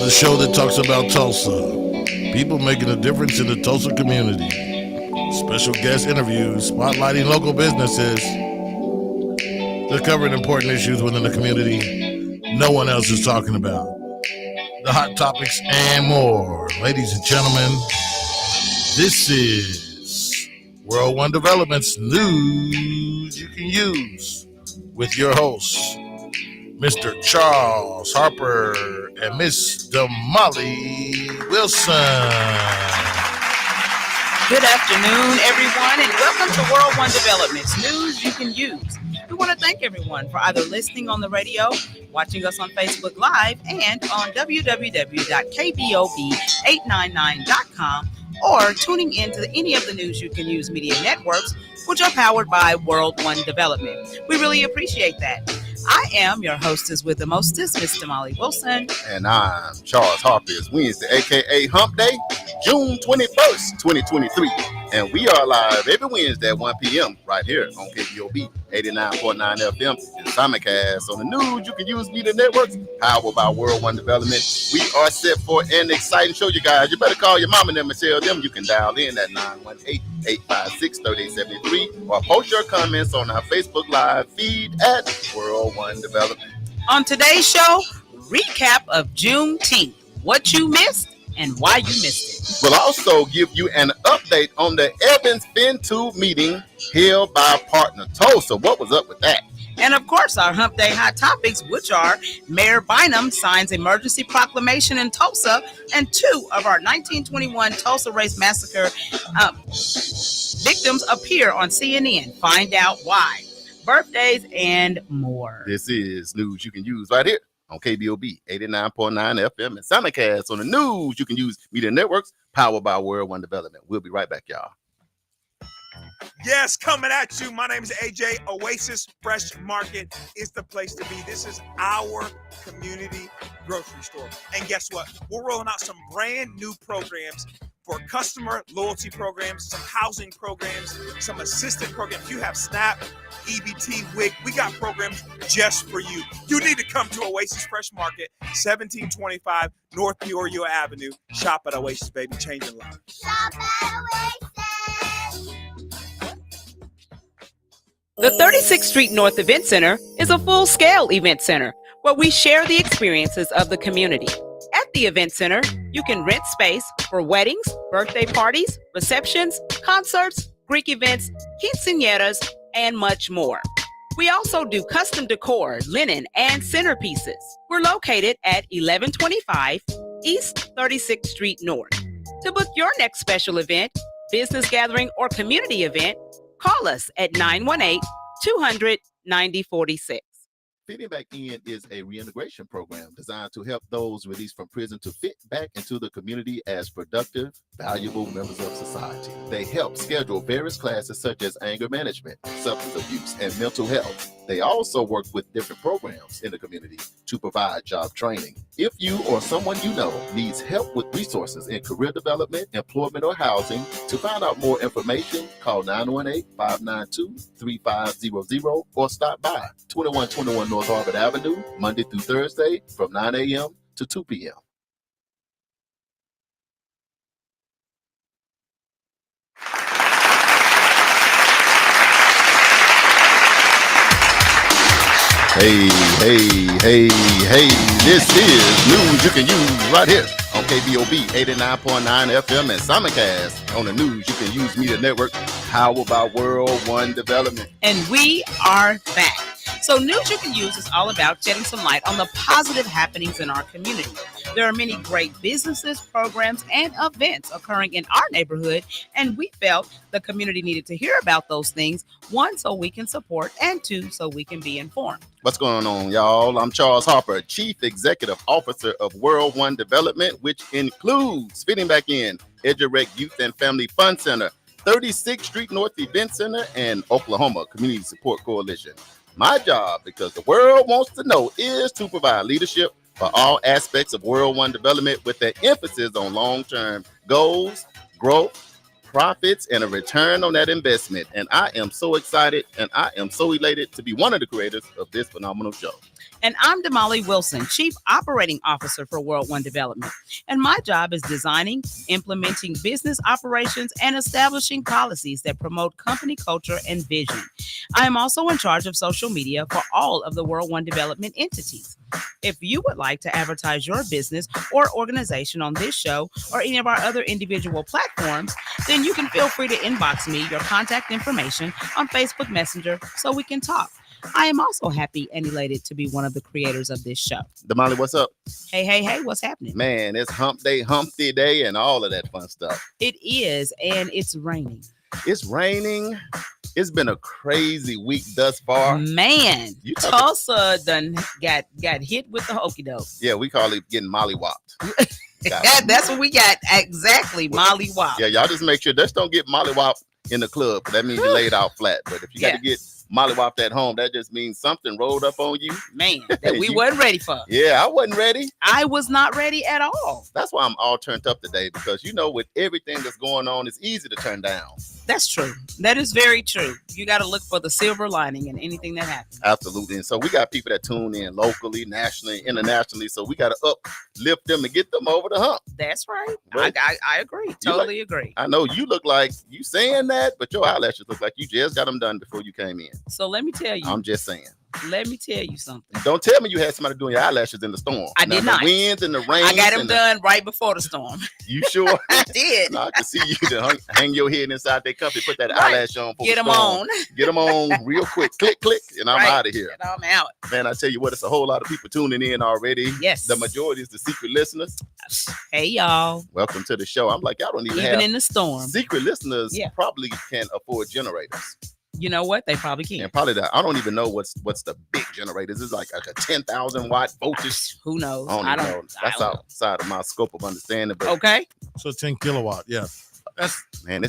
the show that talks about Tulsa, people making a difference in the Tulsa community, special guest interviews, spotlighting local businesses, discovering important issues within the community no one else is talking about, the hot topics, and more. Ladies and gentlemen, this is World One Development's News You Can Use with your hosts, Mr. Charles Harper and Miss Damali Wilson. Good afternoon, everyone, and welcome to World One Development's News You Can Use. We want to thank everyone for either listening on the radio, watching us on Facebook Live, and on www.KBOB899.com, or tuning in to any of the News You Can Use media networks, which are powered by World One Development. We really appreciate that. I am your hostess with the mostest, Miss Damali Wilson. And I'm Charles Harper. It's Wednesday, a.k.a. Hump Day, June 21st, 2023. And we are live every Wednesday at 1 p.m. right here on KBOB 89.9 FM and simulcast on the News You Can Use media networks, powered by World One Development. We are set for an exciting show, you guys. You better call your mom and them and tell them you can dial in at 918-856-3873 or post your comments on our Facebook Live feed at World One Development. On today's show, recap of Juneteenth, what you missed and why you missed it. We'll also give you an update on the Evans FinTube meeting held by our partner Tulsa. What was up with that? And of course, our Hump Day hot topics, which are Mayor Bynum signs emergency proclamation in Tulsa, and 2 of our 1921 Tulsa Race Massacre victims appear on CNN. Find out why. Birthdays and more. This is News You Can Use right here on KBOB 89.9 FM and simulcast on the News You Can Use media networks, powered by World One Development. We'll be right back, y'all. Yes, coming at you. My name is AJ. Oasis Fresh Market is the place to be. This is our community grocery store. And guess what? We're rolling out some brand new programs for customer loyalty programs, some housing programs, some assistant programs. You have SNAP, EBT, WIC. We got programs just for you. You need to come to Oasis Fresh Market, 1725 North Peoria Avenue. Shop at Oasis, baby. Changing lives. Shop at Oasis. The 36th Street North Event Center is a full-scale event center where we share the experiences of the community. At the event center, you can rent space for weddings, birthday parties, receptions, concerts, Greek events, quinceañeras, and much more. We also do custom decor, linen, and centerpieces. We're located at 1125 East 36th Street North. To book your next special event, business gathering, or community event, call us at 918-200-9046. Fitting Back In is a reintegration program designed to help those released from prison to fit back into the community as productive, valuable members of society. They help schedule various classes such as anger management, substance abuse, and mental health. They also work with different programs in the community to provide job training. If you or someone you know needs help with resources in career development, employment, or housing, to find out more information, call 918-592-3500 or stop by 2121 North Harvard Avenue, Monday through Thursday from 9 a.m. to 2 p.m. Hey, this is News You Can Use right here on KBOB 89.9 FM and simulcast on the News You Can Use media network, powered by World One Development. And we are back. So News You Can Use is all about shedding some light on the positive happenings in our community. There are many great businesses, programs, and events occurring in our neighborhood, and we felt the community needed to hear about those things, 1, so we can support, and 2, so we can be informed. What's going on, y'all? I'm Charles Harper, Chief Executive Officer of World One Development, which includes Fitting Back In, EduRec Youth and Family Fun Center, 36th Street North Event Center, and Oklahoma Community Support Coalition. My job, because the world wants to know, is to provide leadership for all aspects of World One Development with an emphasis on long-term goals, growth, profits and a return on that investment. And I am so excited and I am so elated to be one of the creators of this phenomenal show. And I'm Damali Wilson, Chief Operating Officer for World One Development. And my job is designing, implementing business operations, and establishing policies that promote company culture and vision. I am also in charge of social media for all of the World One Development entities. If you would like to advertise your business or organization on this show or any of our other individual platforms, then you can feel free to inbox me your contact information on Facebook Messenger so we can talk. I am also happy and elated to be one of the creators of this show. Damali, what's up? Hey, what's happening? Man, it's hump day, Humpty Day, and all of that fun stuff. It is, and it's raining. It's raining. It's been a crazy week thus far. Man, Tulsa done got hit with the hokey doke. Yeah, we call it getting mollywopped. That's what we got. Exactly, mollywop. Yeah, y'all just make sure just don't get mollywopped in the club. That means you laid out flat. But if you got to get mollywopped at home, that just means something rolled up on you. Man, that we wasn't ready for. Yeah, I wasn't ready. I was not ready at all. That's why I'm all turned up today, because with everything that's going on, it's easy to turn down. That's true. That is very true. You got to look for the silver lining in anything that happens. Absolutely. And so we got people that tune in locally, nationally, internationally. So we got to uplift them and get them over the hump. That's right. I agree. Totally agree. I know you look like you saying that, but your eyelashes look like you just got them done before you came in. So let me tell you. I'm just saying. Let me tell you something. Don't tell me you had somebody doing your eyelashes in the storm. I did not. The winds and the rain. I got them done right before the storm. You sure? I did. I can see you to hang your head inside that company, put that eyelash on. Get them on. Get them on real quick. Click, click, and I'm out of here. And I'm out. Man, I tell you what, it's a whole lot of people tuning in already. Yes. The majority is the secret listeners. Hey, y'all. Welcome to the show. I'm like, y'all don't even in the storm. Secret listeners probably can't afford generators. You know what? They probably can. And probably I don't even know what's the big generators. It's like a 10,000 watt voltage. Who knows? I don't know. That's outside of my scope of understanding. But okay. So 10 kilowatt. Yeah. That's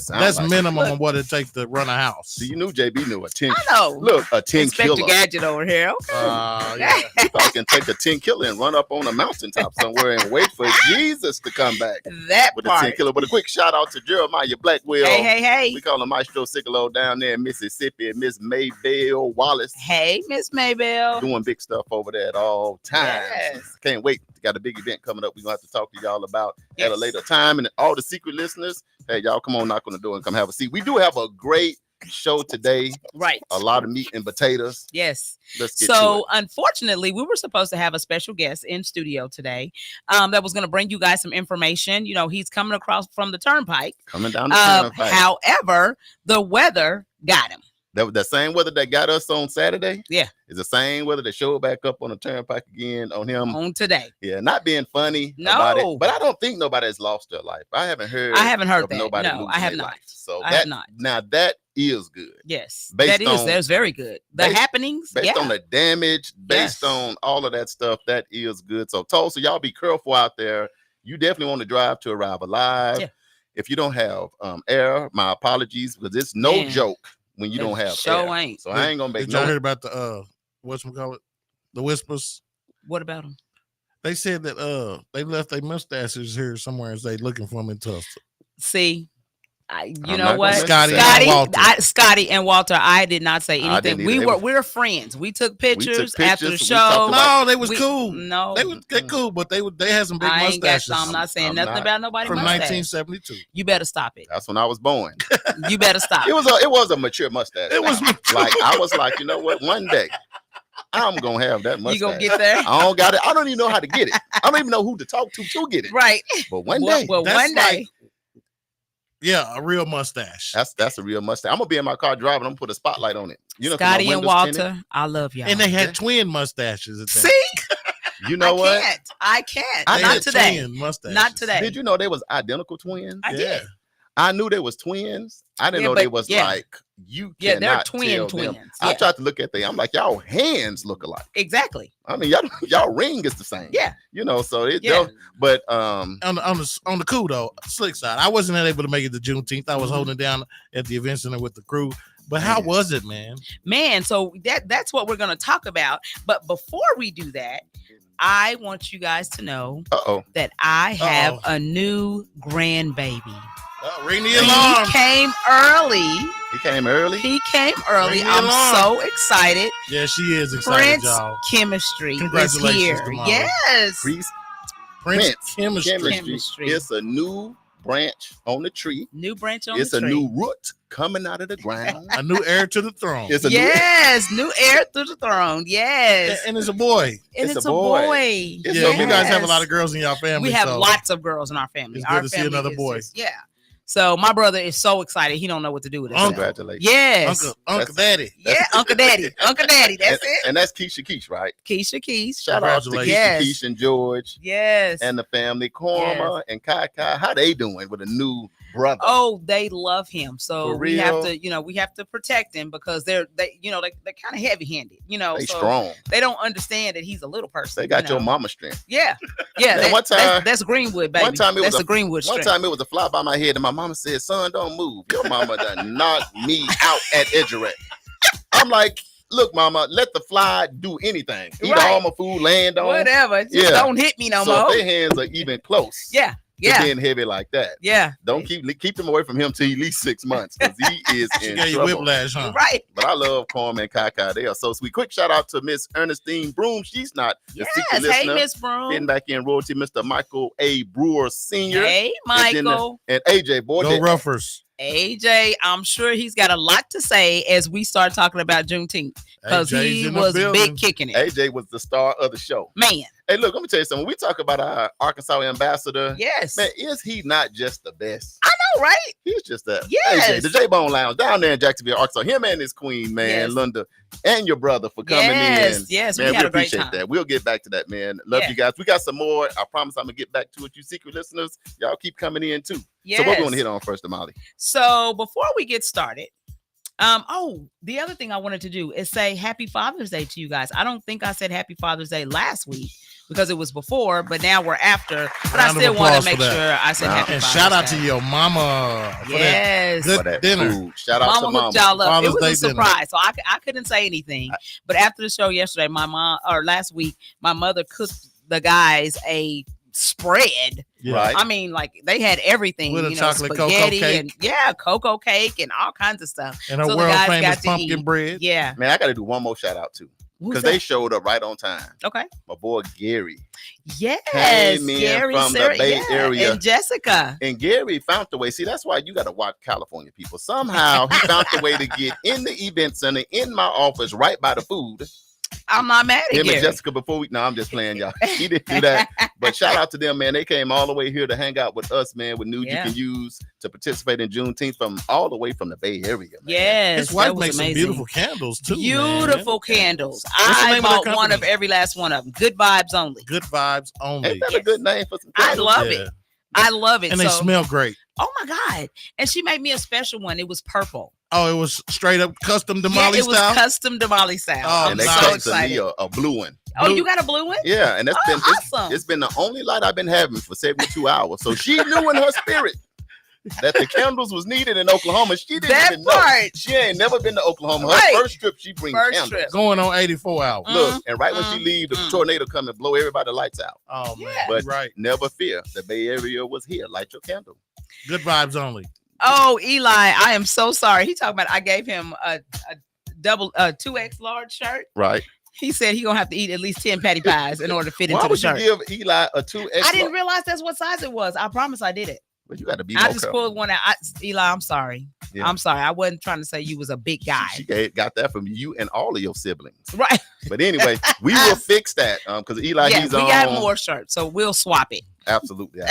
like minimum of what it takes to run a house. So you knew JB knew a 10. I know. Look, a 10 Inspector kilo. Gadget over here. Okay. You probably can take a 10 kilo and run up on a mountaintop somewhere and wait for Jesus to come back. That with part. a 10 kilo. But a quick shout out to Jeremiah Blackwell. Hey. We call him Maestro Sickalo down there in Mississippi, and Miss Maybelle Wallace. Hey, Miss Maybelle. Doing big stuff over there at all times. Yes. Can't wait. Got a big event coming up we're going to have to talk to y'all about at a later time. And all the secret listeners, hey, y'all come on, knock on the door and come have a seat. We do have a great show today. Right. A lot of meat and potatoes. Yes. Let's get to it. Unfortunately, we were supposed to have a special guest in studio today that was going to bring you guys some information. He's coming across from the turnpike. Coming down the turnpike. However, the weather got him. The same weather that got us on Saturday, is the same weather that showed back up on the turnpike again on him on today. Yeah, not being funny about it, but I don't think nobody has lost their life. I haven't heard that. Nobody. No, I have not. Life. So I have not. Now that is good. Yes, that's very good. Happenings, based on the damage, based on all of that stuff, that is good. So Tulsa, y'all be careful out there. You definitely want to drive to arrive alive. Yeah. If you don't have air, my apologies, because it's no joke. When you don't have air. Ain't. So I ain't gonna make Did y'all hear about the whatchamacallit? The whispers? What about them? They said that they left their mustaches here somewhere as they looking for them in Tulsa. See, you know what? Scotty and Walter, I did not say anything. We're friends. We took pictures after the show. No, they was cool. No, they cool, but they had some big mustaches. I'm not saying nothing about nobody from 1972. You better stop it. That's when I was born. You better stop. It was a mature mustache. It was like I was like, you know what? One day I'm gonna have that mustache. You gonna get there? I don't got it. I don't even know how to get it. I don't even know who to talk to get it. Right. But one day. Well, one day. Yeah, a real mustache. That's a real mustache. I'm gonna be in my car driving. I'm gonna put a spotlight on it. Scotty and Walter, I love y'all. And they had twin mustaches. See, you know what? I can't. Not today. Not today. Did you know they was identical twins? I did. I knew they was twins. I didn't know they was like you. They're twins. I tried to look at them. I'm like, y'all hands look alike. Exactly. I mean, y'all ring is the same. Yeah. So but on the cool though, slick side, I wasn't able to make it to Juneteenth. I was holding down at the event center with the crew. But how was it, man? Man, so that's what we're gonna talk about. But before we do that, I want you guys to know that I have a new grandbaby. Ring the alarm. He came early. He came early. Ring the alarm. I'm so excited. Yeah, she is excited, Prince y'all. Chemistry is Congratulations, here. Damali. Yes. Prince Chemistry. It's a new branch on the tree. New branch on the tree. It's a new root coming out of the ground. A new heir to the throne. It's a new heir to the throne. Yes. And it's a boy. And it's a boy. Yeah, you guys have a lot of girls in your family. We have lots of girls in our family. It's good to see another boy. Yeah. So my brother is so excited. He don't know what to do with it. Congratulations. Yes. Uncle Daddy. Yeah, Uncle Daddy. Uncle Daddy. That's it. And that's Keisha, right? Keisha. Shout out to Keisha and George. Yes. And the family. Korma and Kai. How they doing with a new brother? Oh, they love him. So we have to protect him because they're kind of heavy-handed, They strong. They don't understand that he's a little person. They got your mama strength. Yeah. Yeah. That's Greenwood, baby. That's a Greenwood strength. One time it was a fly by my head and my mama said, "Son, don't move. Your mama done knocked me out at Edgerette." I'm like, "Look, mama, let the fly do anything. Eat all my food, land on whatever. Just don't hit me no more." So their hands are even close. Yeah. Being heavy like that. Yeah. Don't keep them away from him till at least 6 months because he is in trouble. Whiplash, huh? Right. But I love Korma and Kaka. They are so sweet. Quick shout out to Miss Ernestine Broom. She's not a secret listener. Hey, Miss Broom. Getting back in royalty, Mr. Michael A. Brewer Sr. Hey, Michael. And AJ, boy. Go Ruffers. AJ, I'm sure he's got a lot to say as we start talking about Juneteenth because he was big kicking it. AJ was the star of the show. Man. Hey, look, let me tell you something. When we talk about our Arkansas ambassador, yes, man, is he not just the best? I know, right? He's just the yes. AJ, the J-Bone Lounge down there in Jacksonville, Arkansas. Him and his queen, man, Linda, and your brother for coming in. Yes, man, we had a great appreciate time. that. We'll get back to that, man. Love you guys. We got some more. I promise I'm gonna get back to it. You secret listeners, y'all keep coming in too. Yes. So what we want to hit on first, Damali? So before we get started, the other thing I wanted to do is say Happy Father's Day to you guys. I don't think I said Happy Father's Day last week because it was before, but now we're after. But I still want to make sure I said Happy Father's Day. Shout out to your mama. Yes. For that good dinner. Food. Shout out to mama. Y'all up. It was Day a surprise, so I couldn't say anything. But after the show yesterday, last week, my mother cooked the guys a spread. Right. I mean, like they had everything, with a chocolate cocoa cake and cocoa cake and all kinds of stuff. And a world famous pumpkin bread. Yeah. Man, I got to do one more shout out too. Because they showed up right on time. Okay. My boy Gary. Yes. Came in Gary, from the Bay Area. And Jessica. And Gary found the way. See, that's why you got to watch California people. Somehow he found the way to get in the event center, in my office, right by the food. I'm not mad at him Gary. And Jessica before no, I'm just playing, y'all. He didn't do that. But shout out to them, man. They came all the way here to hang out with us, man, with news you can use to participate in Juneteenth from all the way from the Bay Area, man. Yes. His wife makes some beautiful candles, too. Beautiful candles. I bought one of every last one of them. Good vibes only. Good vibes only. Ain't that a good name for some candles? I love it. I love it. And they smell great. Oh my God. And she made me a special one. It was purple. Oh, it was straight up custom Damali style? It was custom Damali style. Oh, and they so excited. Me a blue one. Oh, you got a blue one? Yeah, and that's been awesome. It's been the only light I've been having for 72 hours. So she knew in her spirit that the candles was needed in Oklahoma. She didn't even know. She ain't never been to Oklahoma. Her first trip, she brings candles. Trip. Going on 84 hours. Look, and right when she leave, the tornado come and blow everybody lights out. Oh, man. But never fear. The Bay Area was here. Light your candle. Good vibes only. Oh, Eli, I am so sorry. He talking about I gave him a double 2X large shirt. Right. He said he gonna have to eat at least 10 patty pies in order to fit into the shirt. Why would you give Eli a 2X? I didn't realize that's what size it was. I promise I did it. Well, you got to be. I just pulled one out. Eli, I'm sorry. Yeah. I'm sorry. I wasn't trying to say you was a big guy. She got that from you and all of your siblings. Right. But anyway, we will fix that because Eli, he's on. We got more shirts, so we'll swap it. Absolutely.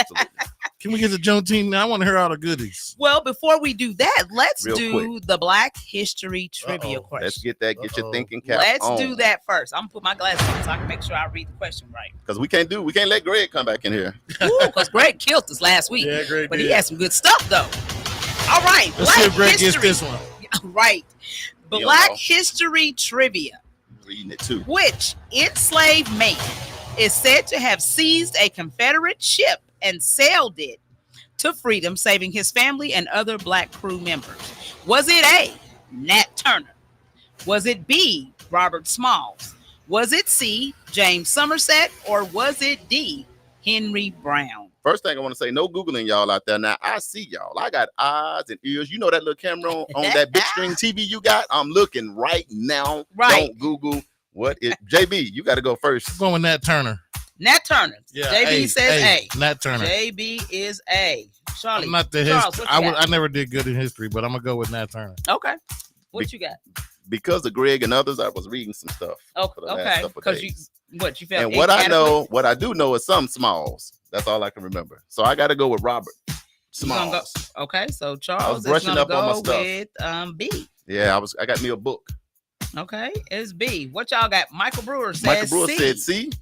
Can we get to Juneteenth now? I want to hear all the goodies. Well, before we do that, let's do the Black History Trivia question. Let's get that. Get your thinking cap Let's do that first. I'm gonna put my glasses on so I can make sure I read the question right. Because we can't let Greg come back in here. Ooh, because Greg killed us last week. Yeah, Greg but did. he had some good stuff though. All right, let's see if Greg gets this one. Right, Black History Trivia. Reading it too. Which enslaved man is said to have seized a Confederate ship and sailed it to freedom, saving his family and other Black crew members? Was it A, Nat Turner? Was it B, Robert Smalls? Was it C, James Somerset? Or was it D, Henry Brown? first thing I want to say, no Googling y'all out there. Now, I see y'all. I got eyes and ears. You know that little camera on that big screen TV you got? I'm looking right now. Right. Don't Google what it. JB, you got to go first. I'm going with Nat Turner. Nat Turner. Yeah, JB says A. Nat Turner. JB is A. Charlie. I'm not the Charles, history. what you got? I never did good in history, but I'm gonna go with Nat Turner. Okay. What you got? Because of Greg and others, I was reading some stuff. Oh, for the last okay. couple Because days. you felt And what I inadequate? what I do know is some Smalls. That's all I can remember. So I got to go with Robert You gonna Smalls. go, okay, so Charles brushing is gonna up on my go stuff. with B. Yeah, I got me a book. Okay, it's B. What y'all got? Michael Brewer says Michael Brewer C. said C.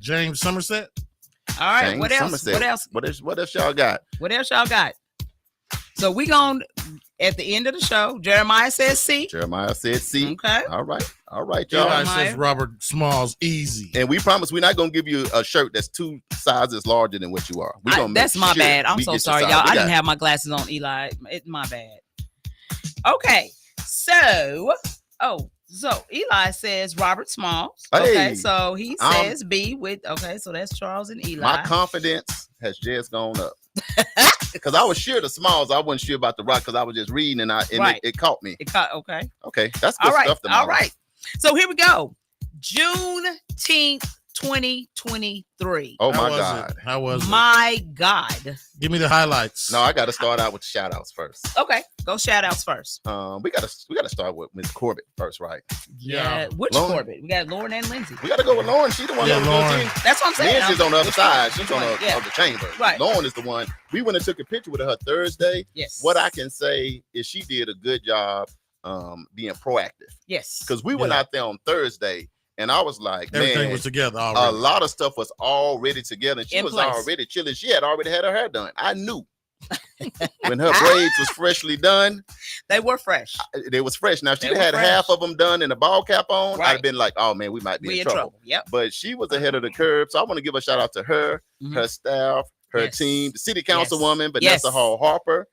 James Somerset. All right, James what else? Somerset. What else? What else y'all got? What else y'all got? So we gonna at the end of the show. Jeremiah says C. Jeremiah said C. Okay. All right, Eli y'all. says Robert Smalls. Easy. And we promise we're not gonna give you a shirt that's 2 sizes larger than what you are. We gonna That's make my sure bad. I'm we so get your sorry, size. y'all. We I got didn't have my glasses on, Eli. It's my bad. Okay, so Eli says Robert Smalls. Okay, Hey, so he says B with so that's Charles and Eli. My confidence has just gone up. Because I was sure the Smalls, I wasn't sure about the Rock because I was just reading and Right. it caught me. Okay. Okay, that's good All right. stuff. All right. So here we go. Juneteenth 2023. Oh How my was God. it? How was it? My God. Give me the highlights. No, I got to start out with the shout outs first. Okay. Go shout outs first. We gotta start with Miss Corbett first, right? Yeah. Which Lauren. Corbett? We got Lauren and Lindsay. We gotta go with Lauren. She's the one Yeah, that was Lauren. doing things. That's what I'm saying. Lindsay's on the other side. She's on Yeah. the chamber. Right. Lauren is the one. We went and took a picture with her Thursday. Yes. What I can say is she did a good job being proactive. Yes. Because we went out there on Thursday and I was like, Everything man, was together a already. lot of stuff was already together. And she In was place. already chilling. She had already had her hair done. I knew when her braids was freshly done, They were fresh. they was fresh. Now, if They she'd were had fresh. half of them done and a ball cap on, Right. I'd have been like, oh man, we might be We in trouble. Yep. But she was ahead of the curve. So I want to give a shout out to her, Mhm. her staff, her Yes. team, the city Yes. councilwoman, Vanessa Yes. Hall Harper.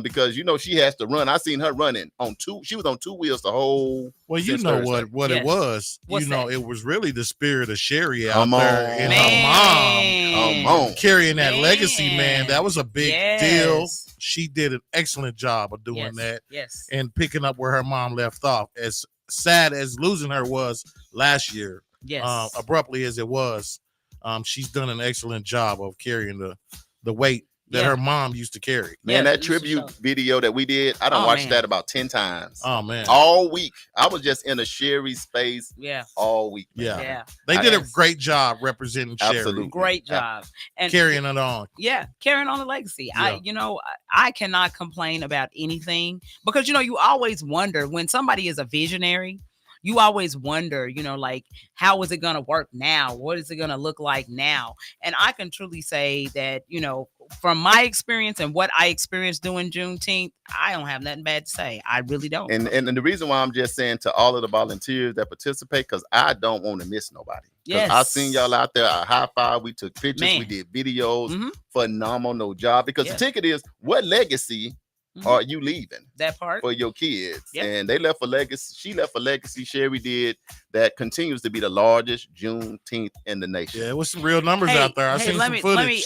Because she has to run. I seen her running on 2. She was on 2 wheels the whole. Well, you since know Thursday. what Yes. it was. What's It was really the spirit of Sherry out Come there on. and Man. her Come mom on. carrying that Man. legacy, man. That was a big deal. Yes. She did an excellent job of doing Yes. that Yes. and picking up where her mom left off. As sad as losing her was last year, Yes. abruptly as it was, she's done an excellent job of carrying the weight that Yeah. her mom used to carry. Man, Yeah, that it used to tribute show. video that we did, I done Oh, watched man. that about 10 times. Oh man, All week. I was just in a Sherry space Yeah. all week. man. Yeah. Yeah. they did a Yes. great job representing Sherry, Absolutely. Great job. And carrying it on. yeah, carrying on the legacy. Yeah. I cannot complain about anything because you always wonder when somebody is a visionary. You always wonder, like, how is it going to work now? What is it going to look like now? And I can truly say that, from my experience and what I experienced doing Juneteenth, I don't have nothing bad to say. I really don't. And the reason why I'm just saying to all of the volunteers that participate, because I don't want to miss nobody. Yes. I seen y'all out there. I high five. We took pictures. Man. We did videos. Mhm. Phenomenal job. Because Yeah. the ticket is, what legacy Mhm. are you leaving That part. for your kids? Yep. And they left a legacy. She left a legacy. Sherry did that continues to be the largest Juneteenth in the nation. Yeah, it was some real numbers out there. I seen some footage.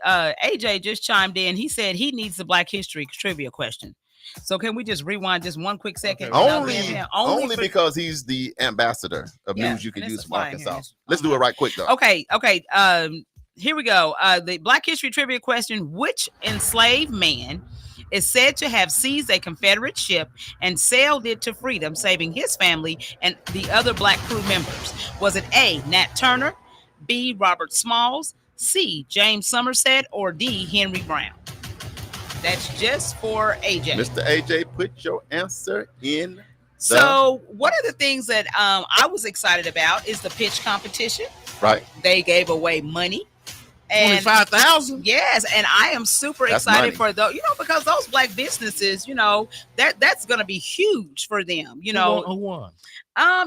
AJ just chimed in. He said he needs the Black History trivia question. So can we just rewind just one quick second? Okay. And I'll give him- Only for- because he's the ambassador of Yeah, news you can and it's use a from fly in here. Arkansas. Let's do it right quick though. Okay. Here we go. The Black History trivia question: which enslaved man is said to have seized a Confederate ship and sailed it to freedom, saving his family and the other Black crew members? Was it A, Nat Turner, B, Robert Smalls, C, James Somerset, or D, Henry Brown? That's just for AJ. Mr. AJ, put your answer in. So one of the things that I was excited about is the pitch competition. Right. They gave away money. And 25,000. yes, and I am super That's excited money. for those, because those Black businesses, that's going to be huge for them. Who won?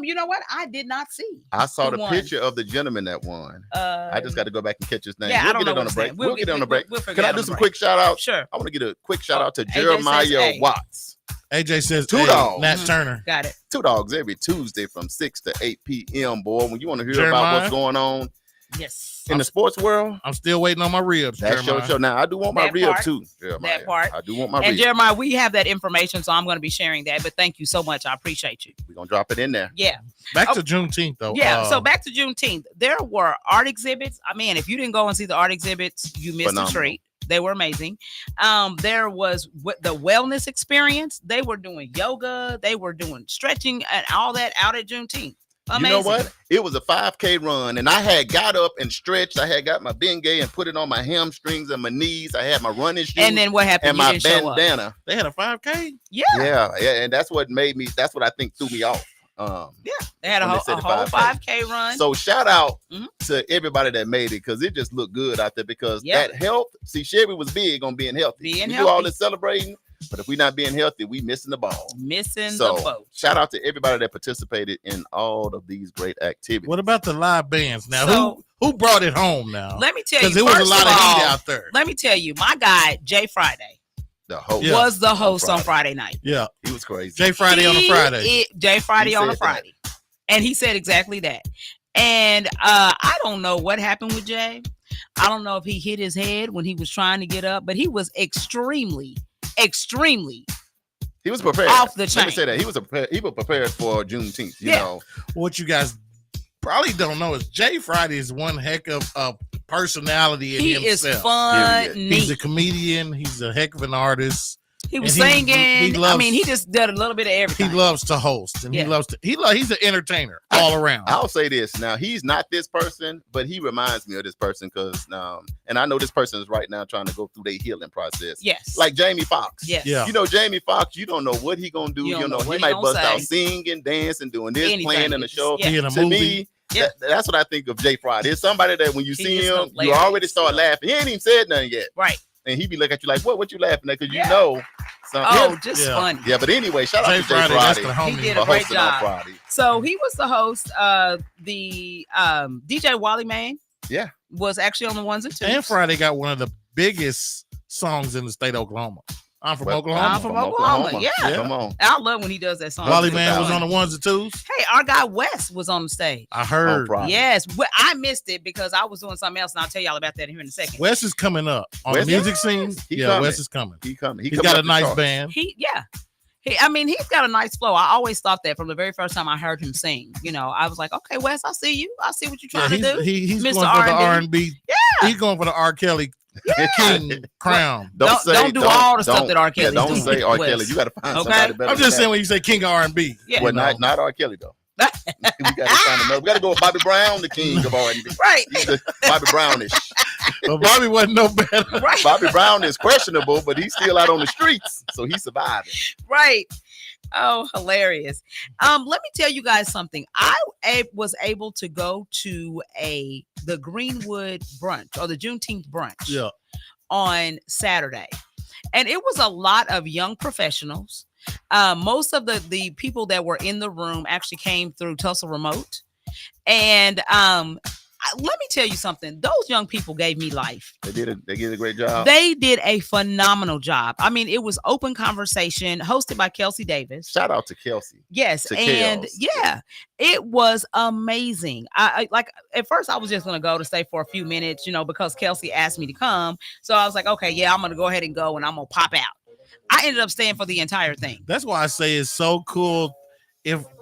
You know what? I did not see. I saw who the won. picture of the gentleman that won. I just got to go back and catch his name. Yeah, I we'll don't get know it on what the break. his name. We'll get it on the break. we'll figure Can it I out do on some the quick shout outs? Sure, I want to get a quick shout out to AJ says Jeremiah A. Watts. AJ says Two hey, dogs. Nat Mhm. Turner. got it. 2 Dogs every Tuesday from 6 to 8 p.m. Boy, when you want to hear about Jeremiah? what's going on Yes. In the sports world, I'm still waiting on my ribs. that's your show. Now I do want my That ribs part. too. Jeremiah. That part. I do want my And ribs. Jeremiah, we have that information, so I'm going to be sharing that. But thank you so much. I appreciate you. We're gonna drop it in there. Yeah. Back to Juneteenth though. Yeah. So back to Juneteenth. There were art exhibits. I mean, if you didn't go and see the art exhibits, you missed Phenomenal. a treat. They were amazing. There was the wellness experience. They were doing yoga. They were doing stretching and all that out at Juneteenth. Amazing. You know what? It was a 5K run, and I had got up and stretched. I had got my Bengay and put it on my hamstrings and my knees. I had my running shoes. And then what happened? And You my didn't show up. bandana. they had a 5K. Yeah. Yeah, and that's what made me. That's what I think threw me off. They had a when whole, they said a the whole 5K. 5K run. So shout out Mhm. to everybody that made it because it just looked good out there. Because Yeah. that health, see, Sherry was big on being healthy. Being we do all healthy. this celebrating, but if we're not being healthy, we missing the ball. Missing So the boat. shout out to everybody that participated in all of these great activities. What about the live bands? Now, So- who brought it home now? Let me tell you. Because it was a first lot of all, heat out there. Let me tell you, my guy, Jay Friday, The host Yeah. was the host on Friday night. Yeah, He was crazy. Jay Friday on a Friday. Jay Friday He on a said that. Friday. And he said exactly that. And I don't know what happened with Jay. I don't know if he hit his head when he was trying to get up, but he was extremely He was prepared. off the Let chain. me say that he was prepared for Juneteenth. You Yeah. know, What you guys probably don't know is Jay Friday is one heck of a personality in He is himself. funny. He's a comedian. He's a heck of an artist. He was and singing. he loves- I mean, he just did a little bit of He everything. loves to host, and Yeah. he's an entertainer all around. I'll say this now. He's not this person, but he reminds me of this person because, and I know this person is right now trying to go through their healing process. Yes. Like Jamie Foxx. yes. Yeah. You know, Jamie Foxx, you don't know what he gonna do. You You don't know, know he what he might gonna bust out say. singing, dancing, doing this, Anything. playing in the show. Yeah. He in a To movie. me, Yeah. that's what I think of Jay Friday. It's somebody that when you He see is him, you hilarious. already start laughing. He ain't even said nothing yet. Right. And he be looking at you like, what you laughing at? Because you Yeah. know something. Oh, just Yeah. funny. Yeah, but anyway, shout out Jay to Jay Friday, that's Friday the homie. He did for a great hosting on job. Friday. So he was the host. The DJ Wally Man. Yeah. Was actually on the ones and twos. And Friday got one of the biggest songs in the state of Oklahoma. I'm from Well, Oklahoma. I'm from Oklahoma, yeah. Come on. I love when he does that song. Wally Wally Man was Man. on the ones and twos. Hey, our guy Wes was on the stage. I heard. On Friday. Yes, I missed it because I was doing something else, and I'll tell y'all about that here in a second. Wes is coming up on Wes- the music scene. He Yeah, coming. Wes is coming. He coming. He's coming got up a the nice charts. band. He's got a nice flow. I always thought that from the very first time I heard him sing. You know, I was like, okay, Wes, I see you. I see what you're trying to do. He's Mr. going for the R&B. R&B. Yeah. He's going for the R. Kelly King crown. Don't do all the stuff that R. Kelly's Don't doing. say R. Wes. Kelly. You got to find Okay. somebody better. I'm just saying when you say King of R&B. Yeah. Well, you know. not R. Kelly though. We got to find another. We got to go with Bobby Brown, the king of R&B. Right. He's the Bobby Brownish. But Bobby wasn't no better. Right. Bobby Brown is questionable, but he's still out on the streets, so he's surviving. Right. Oh, hilarious. Let me tell you guys something. I was able to go to the Greenwood brunch or the Juneteenth brunch Yeah. on Saturday. And it was a lot of young professionals. Most of the people that were in the room actually came through Tulsa Remote. And let me tell you something. Those young people gave me life. They did a great job. They did a phenomenal job. I mean, it was open conversation hosted by Kelsey Davis. Shout out to Kelsey. Yes, To and Kels. yeah, it was amazing. I like at first I was just gonna go to stay for a few minutes, you know, because Kelsey asked me to come. So I was like, okay, yeah, I'm gonna go ahead and go, and I'm gonna pop out. I ended up staying for the entire thing. That's why I say it's so cool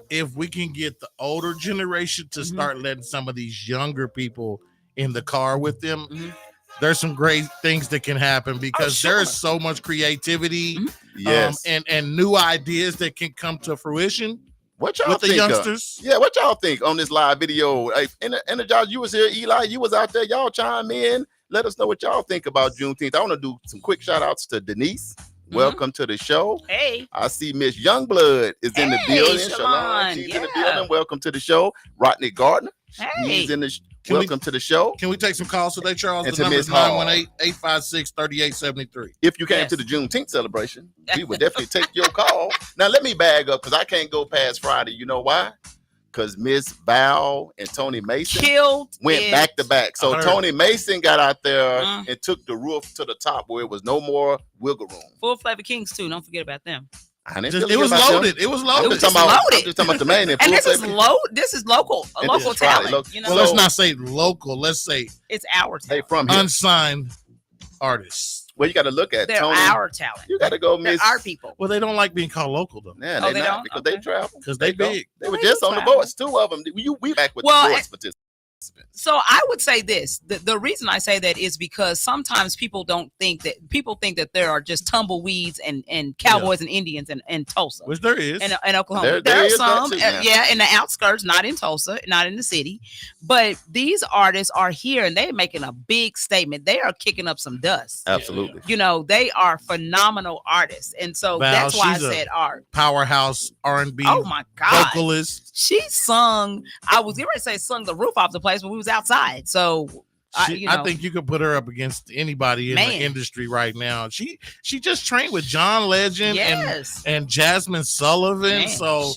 if we can get the older generation to start letting some of these younger people in the car with them. Mhm. There's some great things that can happen because sure. there's so much creativity Yes. and new ideas that can come to fruition What y'all with the think of- youngsters. Yeah, what y'all think on this live video? Hey, Energize, you was here, Eli, you was out there. Y'all chime in. Let us know what y'all think about Juneteenth. I want to do some quick shout outs to Denise. Welcome to the show. Hey, I see Miss Youngblood is in the Hey, building. Shalon, She's in the yeah. building. Welcome to the show. Rodney Gardner. hey, He's in the Can we- welcome to the show. Can we take some calls today, Charles? And The to number is Miss Hall. 918-856-3873. If you came Yes. to the Juneteenth celebration, we would definitely take your call. Now let me bag up because I can't go past Friday. You know why? Because Miss Val and Tony Mason killed went it. back to back. So I heard. Tony Mason got out there Mm. and took the roof to the top where it was no more wiggle room. Full Flavor Kings too. Don't forget about them. I didn't Just, feel it was about them. loaded. It was I'm loaded. just talking about, loaded. I'm just talking about the main And this is This is local, a And local this is right, talent. local. You know, Well, let's not say local. Let's say it's our They talent. from here. unsigned artists. Well, you got to look at They're Tony. our talent. You got to go They're miss. our people. Well, they don't like being called local though, Yeah, Oh, they they not don't? because Okay. they travel. because they don't. big. They were They just do on the travel. boards. 2 of them. We back with Well, the boards participants. So I would say this: the reason I say that is because sometimes people think that there are just tumbleweeds and cowboys and Indians in Tulsa. Which there is. In Oklahoma, There there are is that some, too, now. yeah, in the outskirts, not in Tulsa, not in the city, but these artists are here and they're making a big statement. They are kicking up some dust. Absolutely. You know, they are phenomenal artists, and so Val, that's why I she's a said art. Powerhouse R&B Oh my God! vocalist. She sung. I was getting ready to say sung the roof off the place, but we was outside. So I think you could put her up against anybody in the industry right now. She just trained with John Legend and Jasmine Sullivan. Man, so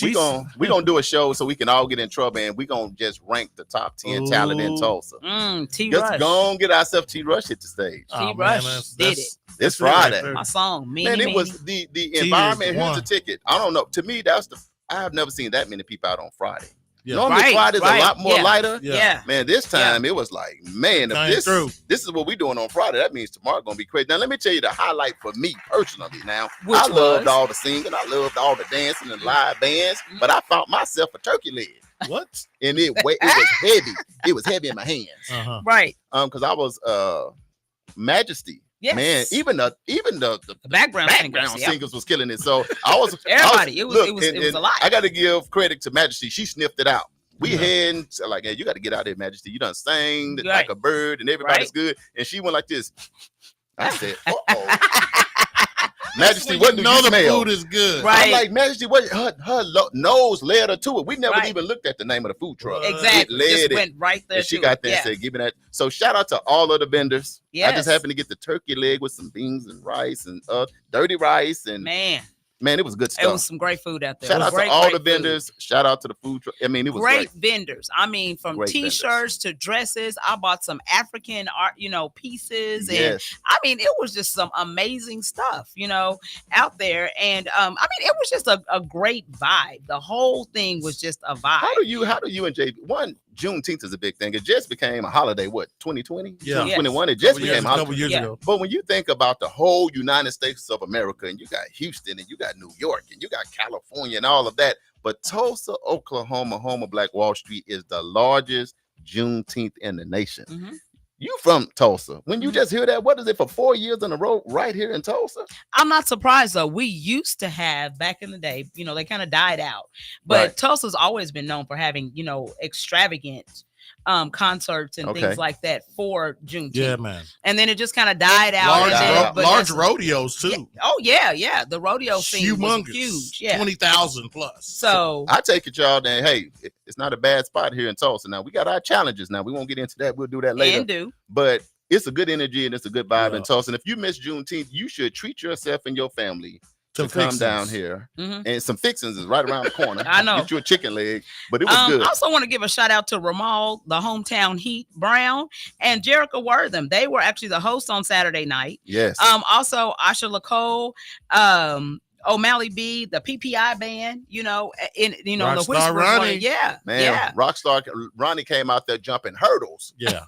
we gonna do a show so we can all get in trouble, and we gonna just rank the top 10 talent in Tulsa. T-Rush. Just go and get ourselves T-Rush hit the stage. T-Rush did it. This Friday. My song, Man, it was the environment. Here's the ticket. I don't know. To me, I have never seen that many people out on Friday. Yeah. Normally Friday's a lot more lighter. Yeah. Man, this time it was like, man, if this is what we're doing on Friday, that means tomorrow gonna be crazy. Now let me tell you the highlight for me personally. Now, I loved all the singing, I loved all the dancing and live bands, but I found myself a turkey leg. What? And it was heavy. It was heavy in my hands. Right. Because I was Majesty. Yes. Man, even the background singers was killing it. So I was everybody. It was a lot. I got to give credit to Majesty. She sniffed it out. We had like, hey, you got to get out there, Majesty. You done sang like a bird, and everybody's good. And she went like this. I said, "Uh-oh." Majesty, what do you the smell? food is good. Right. I'm like, Majesty, what her nose led her to it. We never even looked at the name of the food truck. Exactly. It led went right there. And she got there and said, give me that. So shout out to all of the vendors. Yes. I just happened to get the turkey leg with some beans and rice and dirty rice. And man, it was good stuff. It was some great food out there. Shout out to all the vendors. Shout out to the food truck. I mean, it was great vendors. I mean, from T-shirts to dresses. I bought some African art, pieces. And I mean, it was just some amazing stuff, out there. And I mean, it was just a great vibe. The whole thing was just a vibe. How do you and JB? Juneteenth is a big thing. It just became a holiday. What, 2020? Yeah. 2021. It just became a holiday. Couple years ago. But when you think about the whole United States of America, and you got Houston, and you got New York, and you got California, and all of that, but Tulsa, Oklahoma, home of Black Wall Street, is the largest Juneteenth in the nation. Mm-hmm. You from Tulsa. When you just hear that, what is it for 4 years in a row right here in Tulsa? I'm not surprised though. We used to have back in the day, they kind of died out, but Tulsa's always been known for having, extravagant concerts and things like that for Juneteenth. Yeah, man. And then it just kind of died out. Large rodeos too. Yeah. Oh yeah. The rodeo scene was huge. Yeah, 20,000 plus. So I take it, y'all. Then hey, it's not a bad spot here in Tulsa. Now we got our challenges. Now we won't get into that. We'll do that later. But it's a good energy and it's a good vibe in Tulsa. And if you miss Juneteenth, you should treat yourself and your family to come down here. And some fixings is right around the corner. I know. Get you a chicken leg, but it was good. I also want to give a shout out to Ramal, the hometown Heat Brown, and Jerica Wortham. They were actually the hosts on Saturday night. Yes. Also Asha Lacole, O'Malley B, the PPI band, the Whisper Ronnie. Yeah. Man, yeah. Rockstar Ronnie came out there jumping hurdles. Yeah.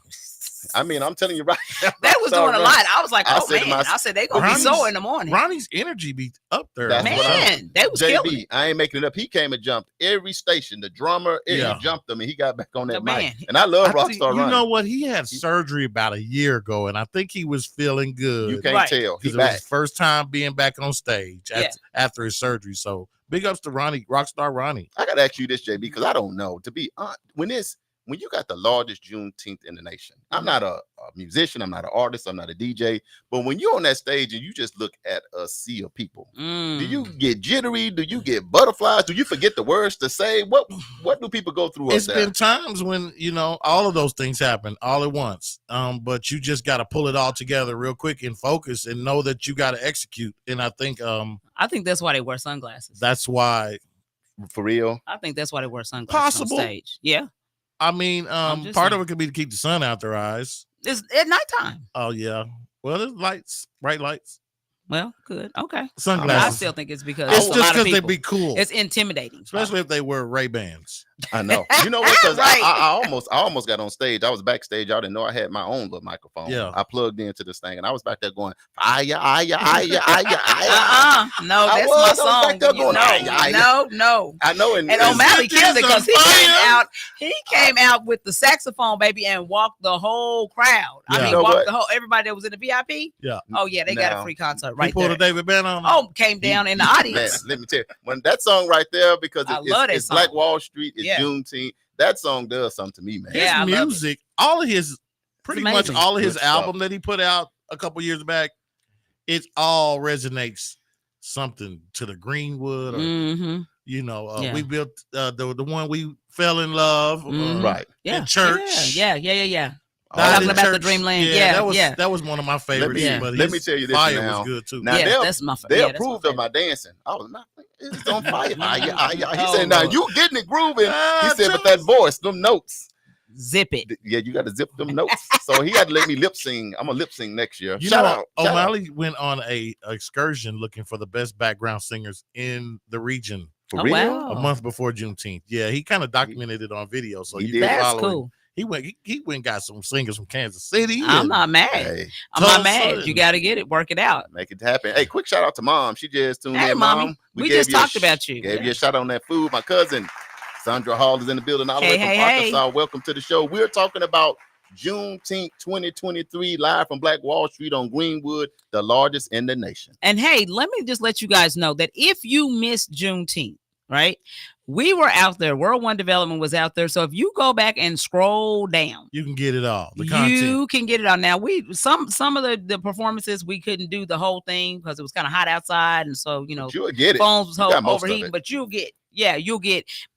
I mean, I'm telling you right now. They was doing a lot. I was like, I said they gonna be sore in the morning. Ronnie's energy be up there. Man, they was killing it. I ain't making it up. He came and jumped every station. The drummer, he jumped them and he got back on that mic. And I love Rockstar Ronnie. You know what? He had surgery about a year ago, and I think he was feeling good. You can't tell. He's back. It was his first time being back on stage after his surgery. So big ups to Ronnie, Rockstar Ronnie. I gotta ask you this, JB, because I don't know. To be honest, when you got the largest Juneteenth in the nation, I'm not a musician, I'm not an artist, I'm not a DJ, but when you're on that stage and you just look at a sea of people, do you get jittery? Do you get butterflies? Do you forget the words to say? What do people go through? It's been times when, all of those things happen all at once, but you just got to pull it all together real quick and focus and know that you got to execute. And I think that's why they wear sunglasses. That's why. For real? I think that's why they wear sunglasses on stage. Yeah. I mean, part of it could be to keep the sun out their eyes. It's at nighttime. Oh yeah. Well, there's lights, bright lights. Well, good. Okay. I Sunglasses. still think it's because It's a just lot of because they people. be cool, It's intimidating. especially if they wear Ray-Bans. I know. You know what? Because Right. I almost got on stage. I was backstage. Y'all didn't know I had my own little microphone. Yeah. I plugged into this thing, and I was back there going, aya. No, I that's was my back song. there going, No. I know. And O'Malley killed it because fire. he came out with the saxophone, baby, and walked the whole crowd. Yeah. I mean, You know walked what? the whole everybody that was in the VIP. Yeah. Oh yeah, they got a Now, free concert He right pulled there. a David Banner on him. Oh, came down in the Man, audience. let me tell you, when that song right there, because I love that it's Black song. Wall Street, it's Yeah. Juneteenth. That song does something to me, man. His Yeah, I love it. music, all of his, pretty much amazing. all of his Good stuff. album that he put out a couple years back, it all resonates something to the Greenwood, or Mm-hmm. you know, Yeah. we built the one we fell in love, Mhm. Right. Yeah. in church. Yeah. All Talking in about the church. Dreamland. Yeah, that was one of my favorites. me- but let his me tell you this fire now. was good too. Now, Yeah, they'll- that's my They yeah, that's my approved of my favorite. dancing. I was not. It's on fire. He Oh, said, "Now Lord. you getting it grooving." Ah, He said, "But that voice, them notes, Zip it. yeah, you got to zip them notes." So he had to let me lip sing. I'm gonna lip sing next year. You Shout know, out, shout out. O'Malley went on a excursion looking for the best background singers in the region For Oh, real? wow. a month before Juneteenth. Yeah, he kind of documented it on video, so He you did. can That's follow him. cool. He went and got some singers from Kansas City. I'm and- not mad. Hey, I'm not Tulsa mad. and- You got to get it. Work it out. make it happen. Hey, quick shout out to Mom. She just tuned Hey, in. Mommy. Mom, We gave just you a talked about you. Gave Yeah. you a shout out on that food. My cousin Sandra Hall is in the building all the way from Hey. Arkansas. Welcome to the show. We're talking about Juneteenth 2023 live from Black Wall Street on Greenwood, the largest in the nation. And hey, let me just let you guys know that if you missed Juneteenth, right? We were out there. World One Development was out there. So if you go back and scroll down, You can get it all. The content. you can get it out. Now some of the performances we couldn't do the whole thing because it was kind of hot outside, and so But you'll get it. phones was You got most of overheating. it. But you'll get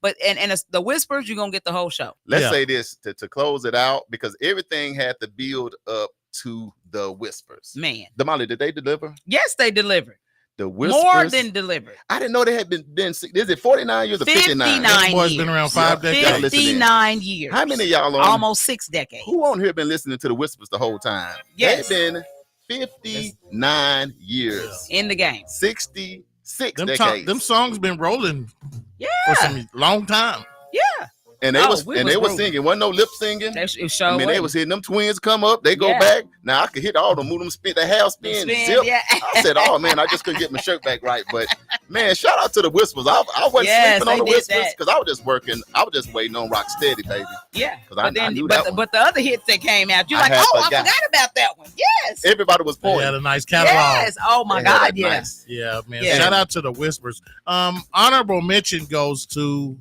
but and it's the whispers, you're gonna get the whole show. Let's Yeah. say this to close it out, because everything had to build up to the whispers. Man, Damali, did they deliver? yes, they delivered The whispers. more than delivered. I didn't know they had been is it 49 years or 59? 59. This boy's been years. around 5 Yeah. decades. Listen in. 59 years. How many of y'all on Almost 6 decades. who on here been listening to the whispers the whole time? Yes. They've been 59 years. In the game. 66 Them, decades. them songs been rolling for Yeah. some long time. Yeah. and they Oh, was we and was they was grooving. singing. Wasn't no lip singing. It I sure mean, they was hitting them twins come up, they go Yeah. back. Now I could hit all them, move them spin, the half spin, zip. Yeah. I said, "Oh man, I just couldn't get my shirt back right." But man, shout out to the whispers. I wasn't Yes, sleeping on the they did whispers that. because I was just working. I was just waiting on Rock Steady, baby. Yeah. 'Cause I But knew that one. but the other hits that came out, you're I like, had oh, I forgot. forgot about that one. Yes. Everybody was They had pointing. a nice catalog. Yes. Oh my They had God. that Yeah. nice. Yeah, man. Yeah. Shout out to the Whispers. Honorable mention goes to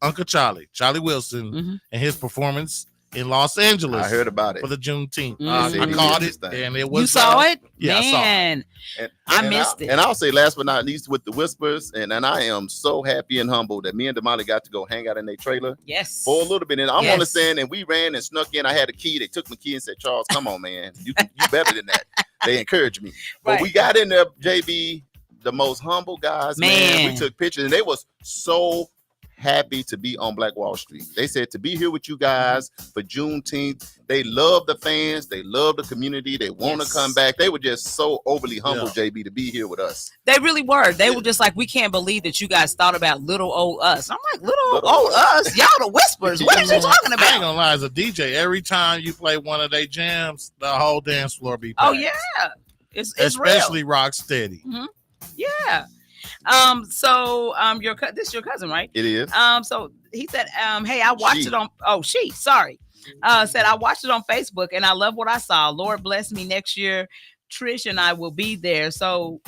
Uncle Charlie Wilson, Mhm. and his performance in Los Angeles I heard about it. for the Juneteenth. Mhm. I Mhm. caught This it, thing. and it was You saw it? Yeah, I saw it. Man. I missed it. And I'll say last but not least with the whispers, and I am so happy and humbled that me and Damali got to go hang out in their trailer Yes. for a little bit. And I'm Yes. understanding, and we ran and snuck in. I had a key. They took my key and said, "Charles, come on, man. You better than that." They encouraged me. But Right. we got in there, JB, the most humble guys, man. Man. We took pictures, and they was so happy to be on Black Wall Street. They said to be here with you guys for Juneteenth. They love the fans. They love the community. They want to Yes. come back. They were just so overly humble, Yeah. JB, to be here with us. They really were. They were just like, we can't believe that you guys thought about little old us. I'm like, little Little old old us? Y'all the whispers. What are you talking I ain't about? gonna lie, as a DJ, every time you play one of their jams, the whole dance floor be packed. Oh yeah. It's Especially Rock Steady. real. Yeah. So this your cousin, right? It is. So he said, hey, I watched She. it on sorry. Said I watched it on Facebook and I love what I saw. Lord bless me next year. Trish and I will be there. So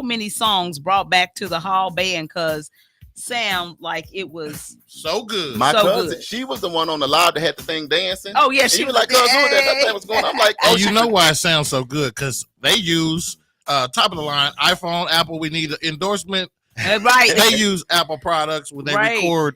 many songs brought back to the hall band because sound like it was So good. My so cousin, good. she was the one on the live that had the thing dancing. Oh yeah, And she he was like, "Cuz, who was that thing was going?" I'm like, "Oh, And you she know could-" why it sounds so good? Because they use top of the line iPhone, Apple. We need an endorsement. right. They use Apple products when they Right. record,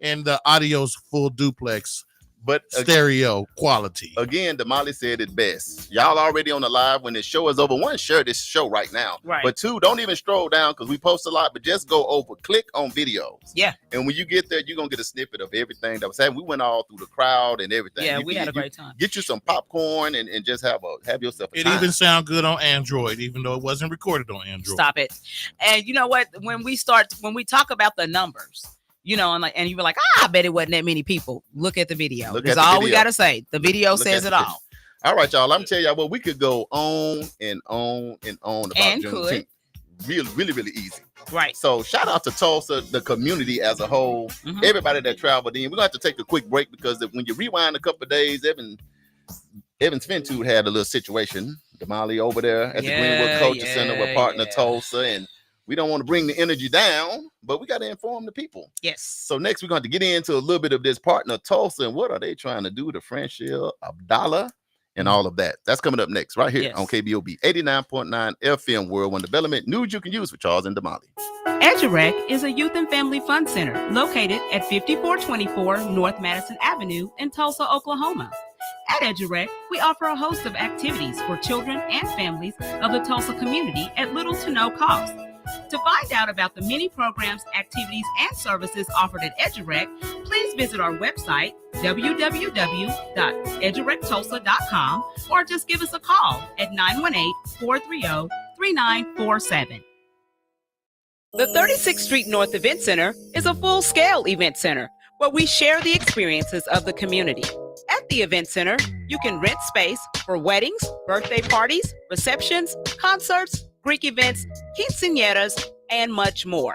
and the audio's full duplex. But stereo quality. Again, Damali said it best. Y'all already on the live. When this show is over, one, share this show right now. Right. But two, don't even scroll down because we post a lot, but just go over, click on videos. Yeah. And when you get there, you're going to get a snippet of everything that was happening. We went all through the crowd and everything. Yeah, we had a great time. Get you some popcorn and just have yourself a It time. even sound good on Android, even though it wasn't recorded on Android. Stop it. And you know what? When we talk about the numbers, you know, and you were like, I bet it wasn't that many people. Look at the video. That's all we got to say. The video says it all. All right, y'all. I'm telling y'all what, we could go on and on and on about Juneteenth. Really, really, really easy. Right. So shout out to Tulsa, the community as a whole, everybody that traveled in. We're going to have to take a quick break because when you rewind a couple of days, Evans Fintude had a little situation. Damali over there at the Greenwood Culture Center with partner Tulsa, and we don't want to bring the energy down, but we got to inform the people. Yes. So next we're going to get into a little bit of this partner Tulsa and what are they trying to do to Franchelle Abdallah and all of that. That's coming up next right here on KBOB 89.9 FM World One Development. News you can use with Charles and Damali. EduRec is a youth and family fun center located at 5424 North Madison Avenue in Tulsa, Oklahoma. At EduRec, we offer a host of activities for children and families of the Tulsa community at little to no cost. To find out about the many programs, activities, and services offered at EduRec, please visit our website, www.edurectulsa.com, or just give us a call at 918-430-3947. The 36th Street North Event Center is a full-scale event center where we share the experiences of the community. At the Event Center, you can rent space for weddings, birthday parties, receptions, concerts, Greek events, quinceañeras, and much more.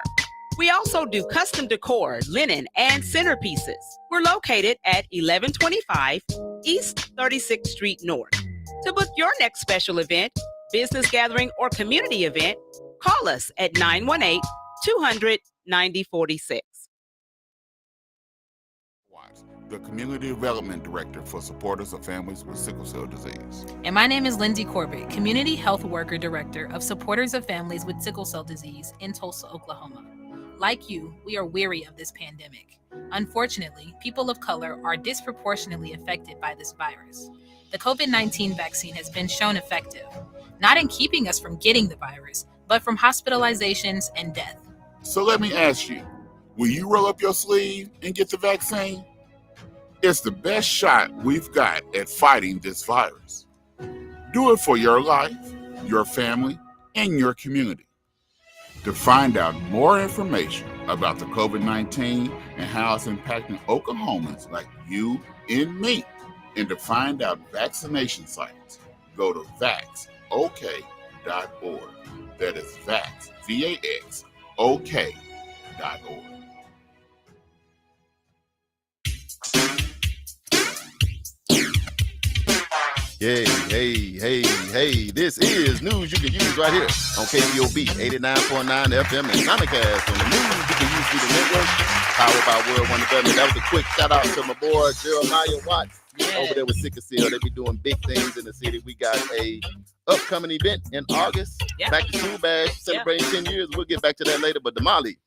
We also do custom decor, linen, and centerpieces. We're located at 1125 East 36th Street North. To book your next special event, business gathering, or community event, call us at 918-200-9046. The Community Development Director for Supporters of Families with Sickle Cell Disease. And my name is Lindsay Corbett, Community Health Worker Director of Supporters of Families with Sickle Cell Disease in Tulsa, Oklahoma. Like you, we are weary of this pandemic. Unfortunately, people of color are disproportionately affected by this virus. The COVID-19 vaccine has been shown effective, not in keeping us from getting the virus, but from hospitalizations and death. So let me ask you, will you roll up your sleeve and get the vaccine? It's the best shot we've got at fighting this virus. Do it for your life, your family, and your community. To find out more information about the COVID-19 and how it's impacting Oklahomans like you and me, and to find out vaccination sites, go to vaxok.org. That is vax, VAX, OK.org. Hey, this is news you can use right here on KBOB 89.9 FM and Sonicast on the news you can use through the network, powered by World One Development. That was a quick shout out to my boy Jeremiah Watts over there with Sickle Cell. They be doing big things in the city. We got a upcoming event in August, back to school bash, celebrating 10 years. We'll get back to that later, but Damali,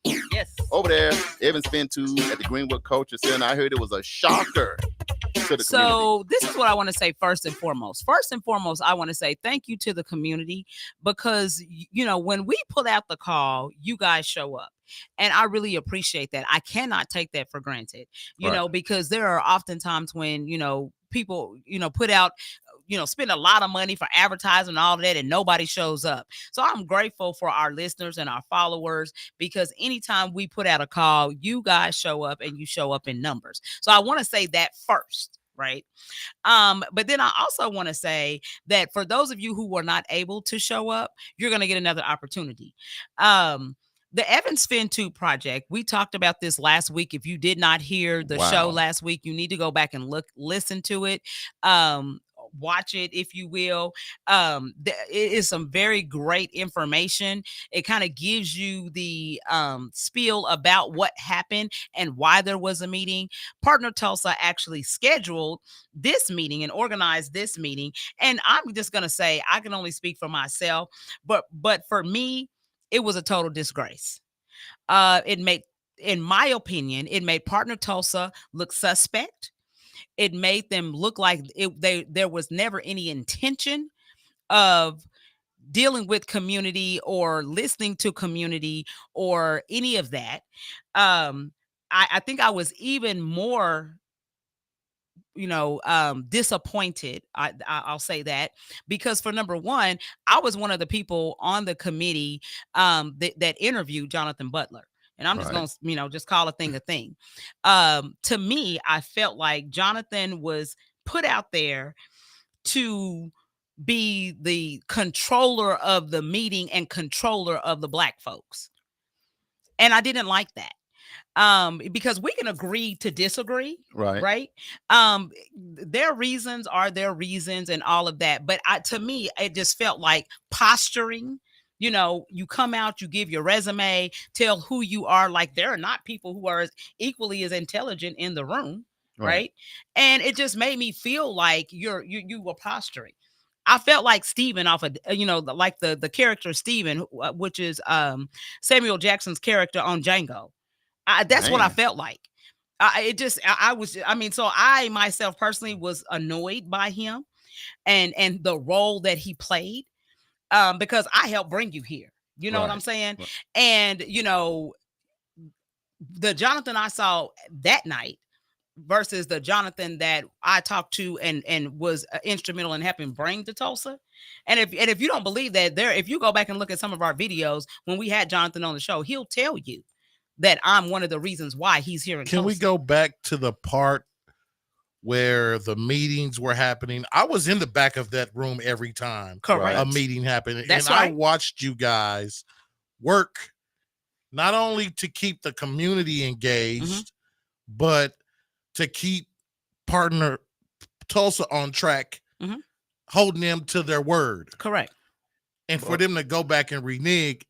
over there, Evans Fintude at the Greenwood Culture Center. I heard it was a shocker. So this is what I want to say first and foremost. First and foremost, I want to say thank you to the community because, you know, when we put out the call, you guys show up. And I really appreciate that. I cannot take that for granted, you know, because there are often times when, you know, people, you know, put out, you know, spend a lot of money for advertising and all of that and nobody shows up. So I'm grateful for our listeners and our followers because anytime we put out a call, you guys show up and you show up in numbers. So I want to say that first. Right. But then I also want to say that for those of you who were not able to show up, you're going to get another opportunity. The Evans Fintude Project, we talked about this last week. If you did not hear the show last week, you need to go back and listen to it. Watch it, if you will. It is some very great information. It kind of gives you the spiel about what happened and why there was a meeting. Partner Tulsa actually scheduled this meeting and organized this meeting. And I'm just going to say, I can only speak for myself, but for me, it was a total disgrace. In my opinion, it made Partner Tulsa look suspect. it made them look like there was never any intention of dealing with community or listening to community or any of that. I think I was even more disappointed. I'll say that, because for number one, I was one of the people on the committee that interviewed Jonathan Butler. And I'm just Right. going to, just call a thing a thing. To me, I felt like Jonathan was put out there to be the controller of the meeting and controller of the Black folks. And I didn't like that. Because we can agree to disagree, right? Their reasons are their reasons and all of that. But to me, it just felt like posturing. You come out, you give your resume, tell who you are. Like, there are not people who are equally as intelligent in the room, right? And it just made me feel like you were posturing. I felt like Steven off of, like the character Steven, which is Samuel Jackson's character on Django. That's what I felt like. So I myself personally was annoyed by him and the role that he played, because I helped bring you here. You know what I'm saying? Right. And, the Jonathan I saw that night versus the Jonathan that I talked to and was instrumental in helping bring to Tulsa. And if you don't believe that, if you go back and look at some of our videos when we had Jonathan on the show, he'll tell you that I'm one of the reasons why he's here in Tulsa. Can we go back to the part where the meetings were happening? I was in the back of that room every time a meeting happened. That's and right. I watched you guys work not only to keep the community engaged, but to keep partner Tulsa on track, holding them to their word. Correct. And for them to go back and renege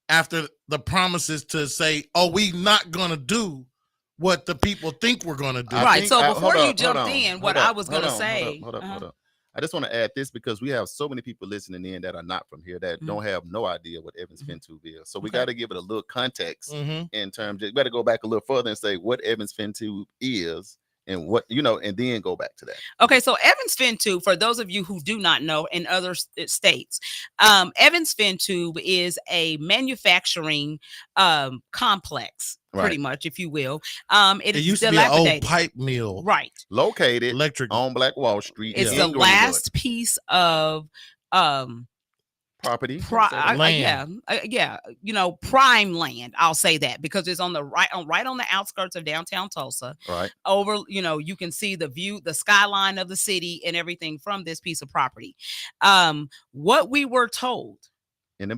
after the promises to say, oh, we not going to do what the people think we're going to do. Right. So before you jumped in, what I was going to say. Hold up. I just want to add this because we have so many people listening in that are not from here that don't have no idea what Evans FinTube is. So we got to give it a little context in terms of, you got to go back a little further and say what Evans FinTube is and what, and then go back to that. Okay, so Evans FinTube, for those of you who do not know in other states, Evans FinTube is a manufacturing complex, pretty much, if you will. It used to be an old pipe mill, right? Located electric on Black Wall Street. It's the last piece of property, land. Prime land. I'll say that because it's on the right on the outskirts of downtown Tulsa. Right. Over, you can see the view, the skyline of the city and everything from this piece of property. What we were told in the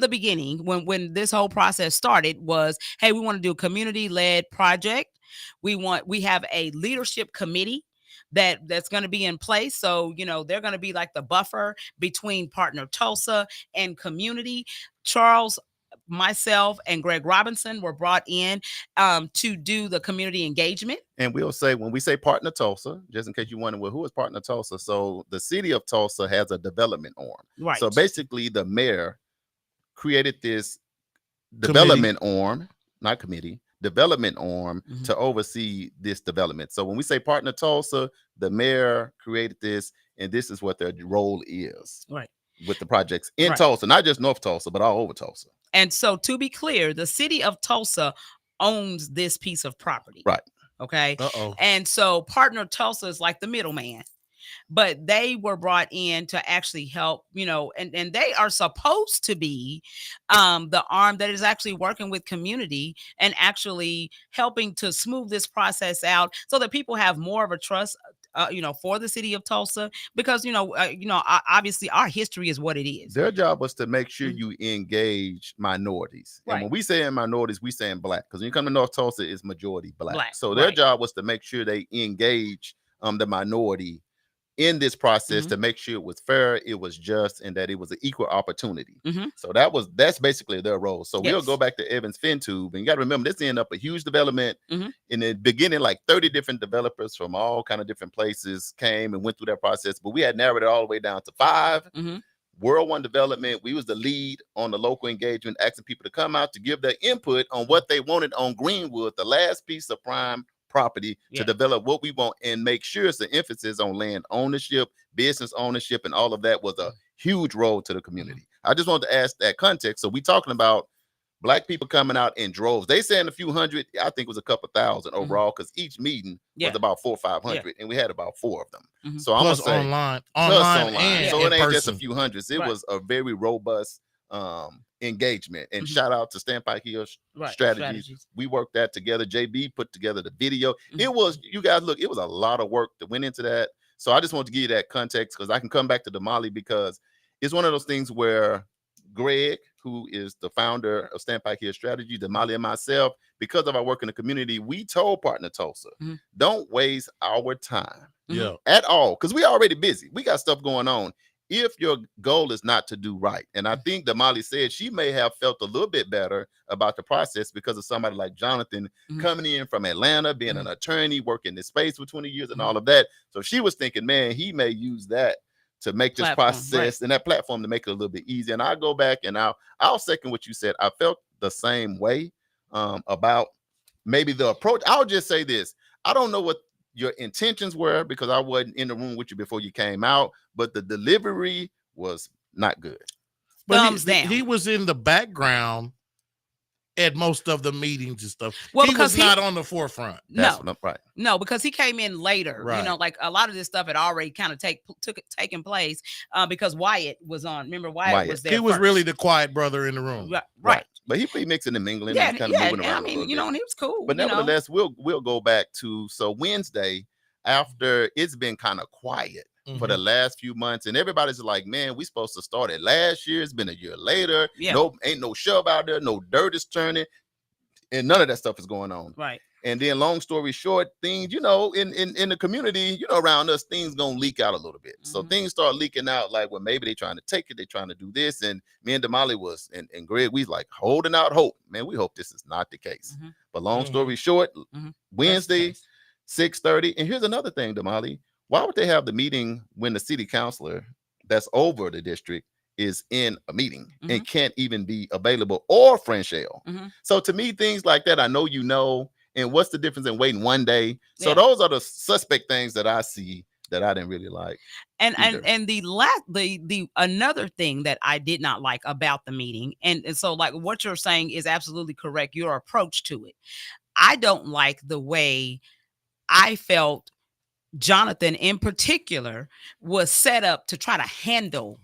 beginning, when this whole process started was, hey, we want to do a community-led project. We have a leadership committee that's going to be in place. So, they're going to be like the buffer between Partner Tulsa and community. Charles, myself, and Greg Robinson were brought in to do the community engagement. And we'll say, when we say Partner Tulsa, just in case you wonder, well, who is Partner Tulsa? So the city of Tulsa has a development arm. Right. So basically the mayor created this development arm, not committee, development arm to oversee this development. So when we say Partner Tulsa, the mayor created this, and this is what their role is with the projects in Tulsa, not just North Tulsa, but all over Tulsa. And so, to be clear, the city of Tulsa owns this piece of property. Right. Okay. And so Partner Tulsa is like the middleman. But they were brought in to actually help, and they are supposed to be the arm that is actually working with community and actually helping to smooth this process out so that people have more of a trust, for the city of Tulsa, because, obviously our history is what it is. Their job was to make sure you engage minorities. And when we say in minorities, we say in Black, because when you come to North Tulsa, it's majority Black. So their job was to make sure they engage the minority in this process to make sure it was fair, it was just, and that it was an equal opportunity. So that's basically their role. So we'll go back to Evans FinTube, and you got to remember, this ended up a huge development. In the beginning, like 30 different developers from all kind of different places came and went through that process, but we had narrowed it all the way down to 5. World One Development, we was the lead on the local engagement, asking people to come out to give their input on what they wanted on Greenwood, the last piece of prime property Yeah. to develop what we want and make sure it's an emphasis on land ownership, business ownership, and all of that was a huge role to the community. I just wanted to ask that context. So we talking about Black people coming out in droves. They saying a few hundred. I think it was a couple thousand overall because each meeting was about 400 or 500, and we had about 4 of them. So I'm gonna say online, and so it ain't person. just a few hundreds. It was a very robust engagement. And shout out to Standpike Hill Strategies. We worked that together. JB put together the video. It was, you guys look, it was a lot of work that went into that. So I just want to give you that context because I can come back to Damali because it's one of those things where Greg, who is the founder of Standpike Hill Strategy, Damali and myself, because of our work in the community, we told Partner Tulsa, don't waste our time at all because we already busy. We got stuff going on. If your goal is not to do right, and I think Damali said she may have felt a little bit better about the process because of somebody like Jonathan coming in from Atlanta, being an attorney, working this space for 20 years and all of that. So she was thinking, man, he may use that to make this process and that platform to make it a little bit easier. And I go back and I'll second what you said. I felt the same way about maybe the approach. I'll just say this. I don't know what your intentions were because I wasn't in the room with you before you came out, but the delivery was not good. But Thumbs down. He was in the background at most of the meetings and stuff. Well, he because was not on the forefront. No, because he came in later. Right. You know, like a lot of this stuff had already kind of taken place because Wyatt was on. Remember, Wyatt was there. He was first. really the quiet brother in the room. Right. But he mixing and mingling Yeah, and kind of moving around. I mean, you know, and he was cool. But nevertheless, we'll go back to Wednesday after it's been kind of quiet for the last few months, and everybody's like, man, we supposed to start it last year. It's been a year later. Ain't no shove out there, no dirt is turning, and none of that stuff is going on. Right. And then long story short, things, you know, in the community, you know, around us, things gonna leak out a little bit. So things start leaking out, like, well, maybe they trying to take it, they trying to do this. And me and Damali was and Greg, we like holding out hope. Man, we hope this is not the case. But long story short, Wednesday, 6:30. And here's another thing, Damali. Why would they have the meeting when the city councilor that's over the district is in a meeting and can't even be available, or Franchelle? So to me, things like that, I know you know. And what's the difference in waiting one day? So those are the suspect things that I see that I didn't really like. And the another thing that I did not like about the meeting, and so like what you're saying is absolutely correct, your approach to it. I don't like the way I felt Jonathan in particular was set up to try to handle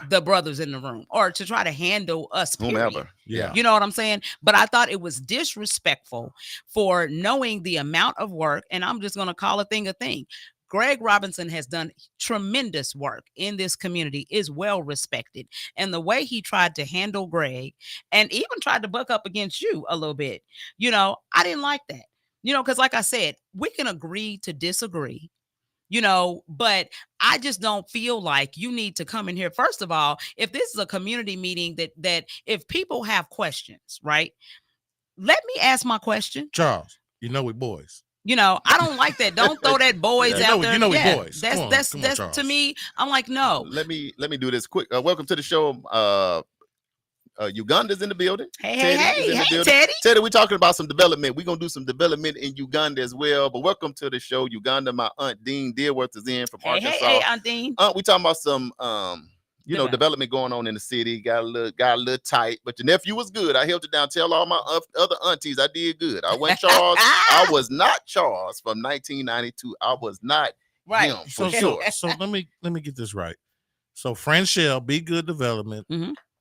the brothers in the room, or to try to handle us, whomever. You know what I'm saying? But I thought it was disrespectful for knowing the amount of work, and I'm just going to call a thing. Greg Robinson has done tremendous work in this community, is well respected. And the way he tried to handle Greg and even tried to buck up against you a little bit, you know, I didn't like that. You know, because like I said, we can agree to disagree, you know, but I just don't feel like you need to come in here. First of all, if this is a community meeting that if people have questions, right, let me ask my question. Charles, you know we boys. You know, I don't like that. Don't throw that boys out there. You know we boys. That's to me. I'm like, no. Let me do this quick. Welcome to the show. Uganda's in the building. Hey, building. Teddy. Teddy, we're talking about some development. We're gonna do some development in Uganda as well. But welcome to the show, Uganda. My aunt Dean Dearworth is in from Arkansas. Hey, Aunt Dean. We talking about some development going on in the city. Got a little tight, but your nephew was good. I held it down. Tell all my other aunties I did good. I wasn't Charles. I was not Charles from 1992. I was not him for sure. So let me get this right. So Franchelle, Be Good Development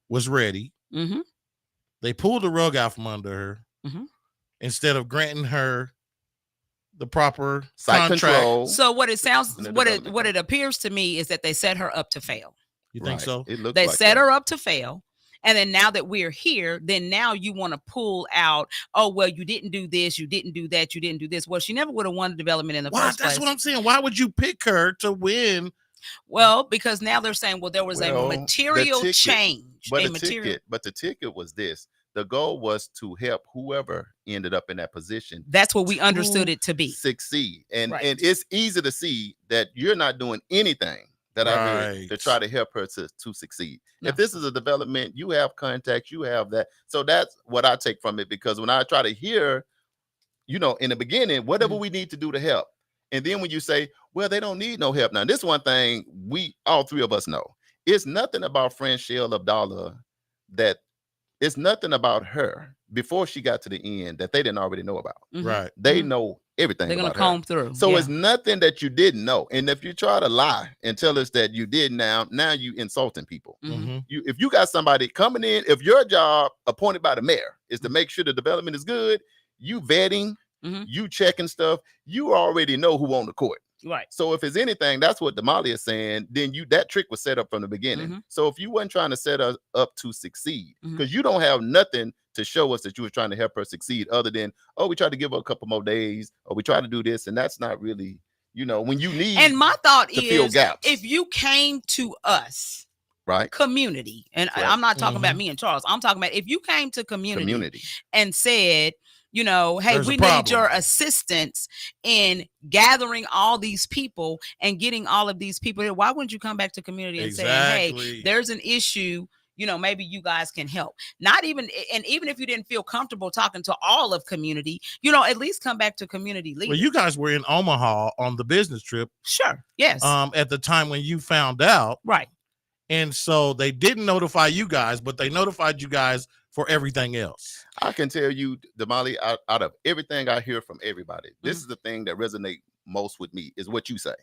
was ready. They pulled the rug out from under her instead of granting her the proper site contract. Control. So what it appears to me is that they set her up to fail. You think so? They set her up to fail. And then now that we're here, then now you want to pull out, oh, well, you didn't do this, you didn't do that, you didn't do this. Well, she never would have won development in the first place. That's what I'm saying. Why would you pick her to win? Well, because now they're saying, well, there was a material change. But the ticket was this. The goal was to help whoever ended up in that position. That's what we understood it to be. Succeed. And it's easy to see that you're not doing anything that I heard to try to help her to succeed. No. If this is a development, you have contacts, you have that. So that's what I take from it, because when I try to hear in the beginning, whatever we need to do to help. And then when you say, well, they don't need no help. Now, this one thing all three of us know. It's nothing about Friend Shell Abdallah that it's nothing about her before she got to the end that they didn't already know about. Right. They know everything. They're going about to comb her. through. So it's nothing that you didn't know. And if you try to lie and tell us that you did now you insulting people. If you got somebody coming in, if your job appointed by the mayor is to make sure the development is good, you vetting, you checking stuff, you already know who on the court. Right. So if it's anything, that's what Damali is saying, then that trick was set up from the beginning. So if you weren't trying to set us up to succeed, because you don't have nothing to show us that you were trying to help her succeed other than, we tried to give her a couple more days, or we tried to do this, and that's not really, when you need. And my thought to fill is, gaps. if you came to us, right, community, and Correct. I'm not talking about me and Charles, I'm talking about if you came to community. And said, hey, There's we a need problem. your assistance in gathering all these people and getting all of these people here. Why wouldn't you come back to community and say, hey, there's an issue, maybe you guys can help. Not even, and even if you didn't feel comfortable talking to all of community, at least come back to community leaders. Well, you guys were in Omaha on the business trip. Sure. Yes. At the time when you found out. Right. And so they didn't notify you guys, but they notified you guys for everything else. I can tell you, Damali, out of everything I hear from everybody, this is the thing that resonates most with me is what you say.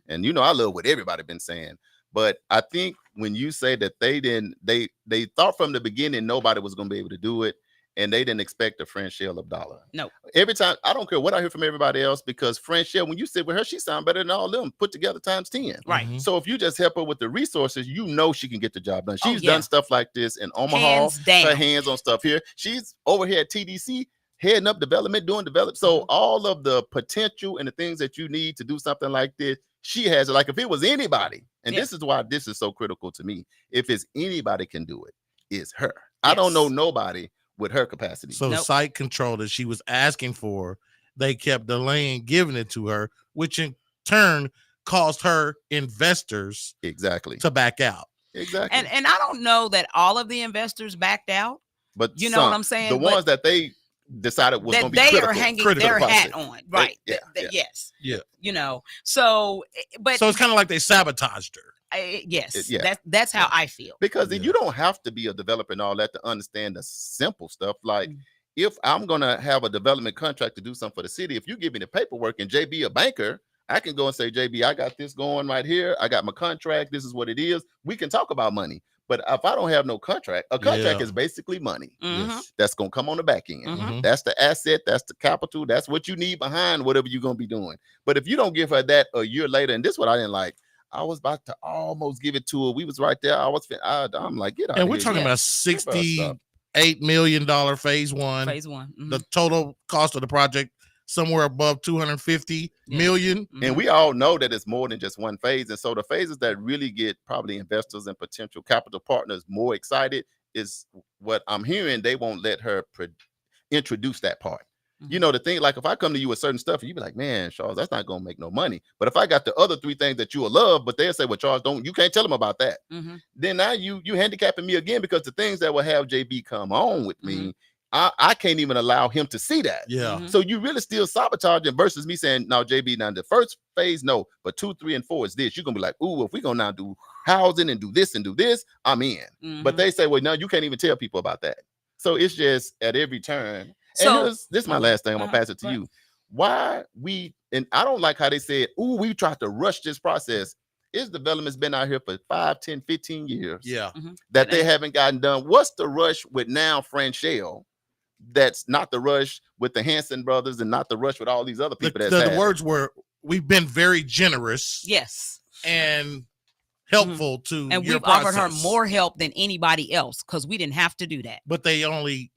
And I love what everybody been saying. But I think when you say that they thought from the beginning nobody was going to be able to do it, and they didn't expect a Friend Shell Abdallah. No. Every time, I don't care what I hear from everybody else, because Friend Shell, when you sit with her, she sounds better than all of them put together times 10. Right. So if you just help her with the resources, she can get the job done. She's done stuff like this in Omaha. Hands down. Her hands on stuff here. She's over here at TDC, heading up development, doing development. So all of the potential and the things that you need to do something like this, she has it. Like if it was anybody, and this is why this is so critical to me. If it's anybody can do it, it's her. I don't know nobody with her capacity. So the site control that she was asking for, they kept delaying giving it to her, which in turn caused her investors to back out. Exactly. And I don't know that all of the investors backed out, but know what I'm saying? The ones that they decided was going to be they critical. are hanging their hat on. Right. Yes. Yeah. So it's kind of like they sabotaged her. Yes, that's how I feel. Because you don't have to be a developer and all that to understand the simple stuff. Like if I'm going to have a development contract to do something for the city, if you give me the paperwork and JB a banker, I can go and say, JB, I got this going right here. I got my contract. This is what it is. We can talk about money. But if I don't have no contract, a contract is basically money. That's going to come on the back end. That's the asset. That's the capital. That's what you need behind whatever you're going to be doing. But if you don't give her that a year later, and this is what I didn't like, I was about to almost give it to her. We was right there. I'm like, get out. And we're talking about $68 million phase one. The total cost of the project somewhere above 250 million. And we all know that it's more than just one phase. And so the phases that really get probably investors and potential capital partners more excited is what I'm hearing. They won't let her introduce that part. The thing, like if I come to you with certain stuff, you be like, man, Charles, that's not going to make no money. But if I got the other three things that you will love, but they'll say, well, Charles, you can't tell them about that. Then now you handicapping me again, because the things that will have JB come on with me, I can't even allow him to see that. Yeah. So you really still sabotaging versus me saying, no, JB, now the first phase, no, but 2, 3, and 4 is this. You're going to be like, ooh, if we're going to now do housing and do this, I'm in. But they say, well, no, you can't even tell people about that. So it's just at every turn. So, and this is my last thing. I'm going to pass it to you. Why and I don't like how they said, ooh, we tried to rush this process. Its development's been out here for 5, 10, 15 years. Yeah. That they haven't gotten done. What's the rush with now Friend Shell? That's not the rush with the Hanson brothers and not the rush with all these other people. The words were, we've been very generous. Yes. And helpful to and your we've process. offered her more help than anybody else because we didn't have to do that. But they only,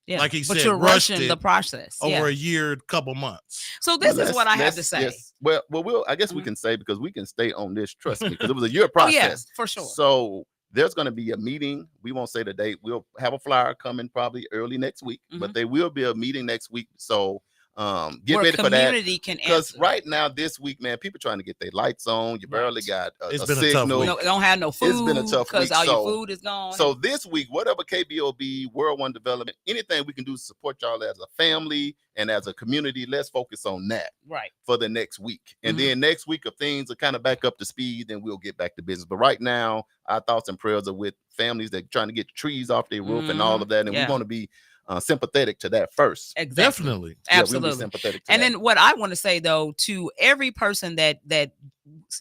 like he said, you're rushed rushing it the process over a year, couple months. So this is what I have to say. Yes. Well, I guess we can say, because we can stay on this, trust me, because it was a year process. Oh, yeah, for sure. So there's going to be a meeting. We won't say the date. We'll have a flyer coming probably early next week, but there will be a meeting next week. So Get where ready for that. community can Because answer. right now, this week, man, people trying to get their lights on. You barely got a It's been a tough signal. week. No, don't have no food. It's been a tough because week, all so- your food is gone. So this week, whatever KBOB, World One Development, anything we can do to support y'all as a family and as a community, let's focus on that right. for the next week. And Mhm. then next week, if things are kind of back up to speed, then we'll get back to business. But right now, our thoughts and prayers are with families that are trying to get trees off their roof and all of that. And Yeah. we're going to be sympathtic to that first. Exactly. Definitely. Yeah, we'll be Absolutely. sympathetic to And that. then what I want to say though, to every person that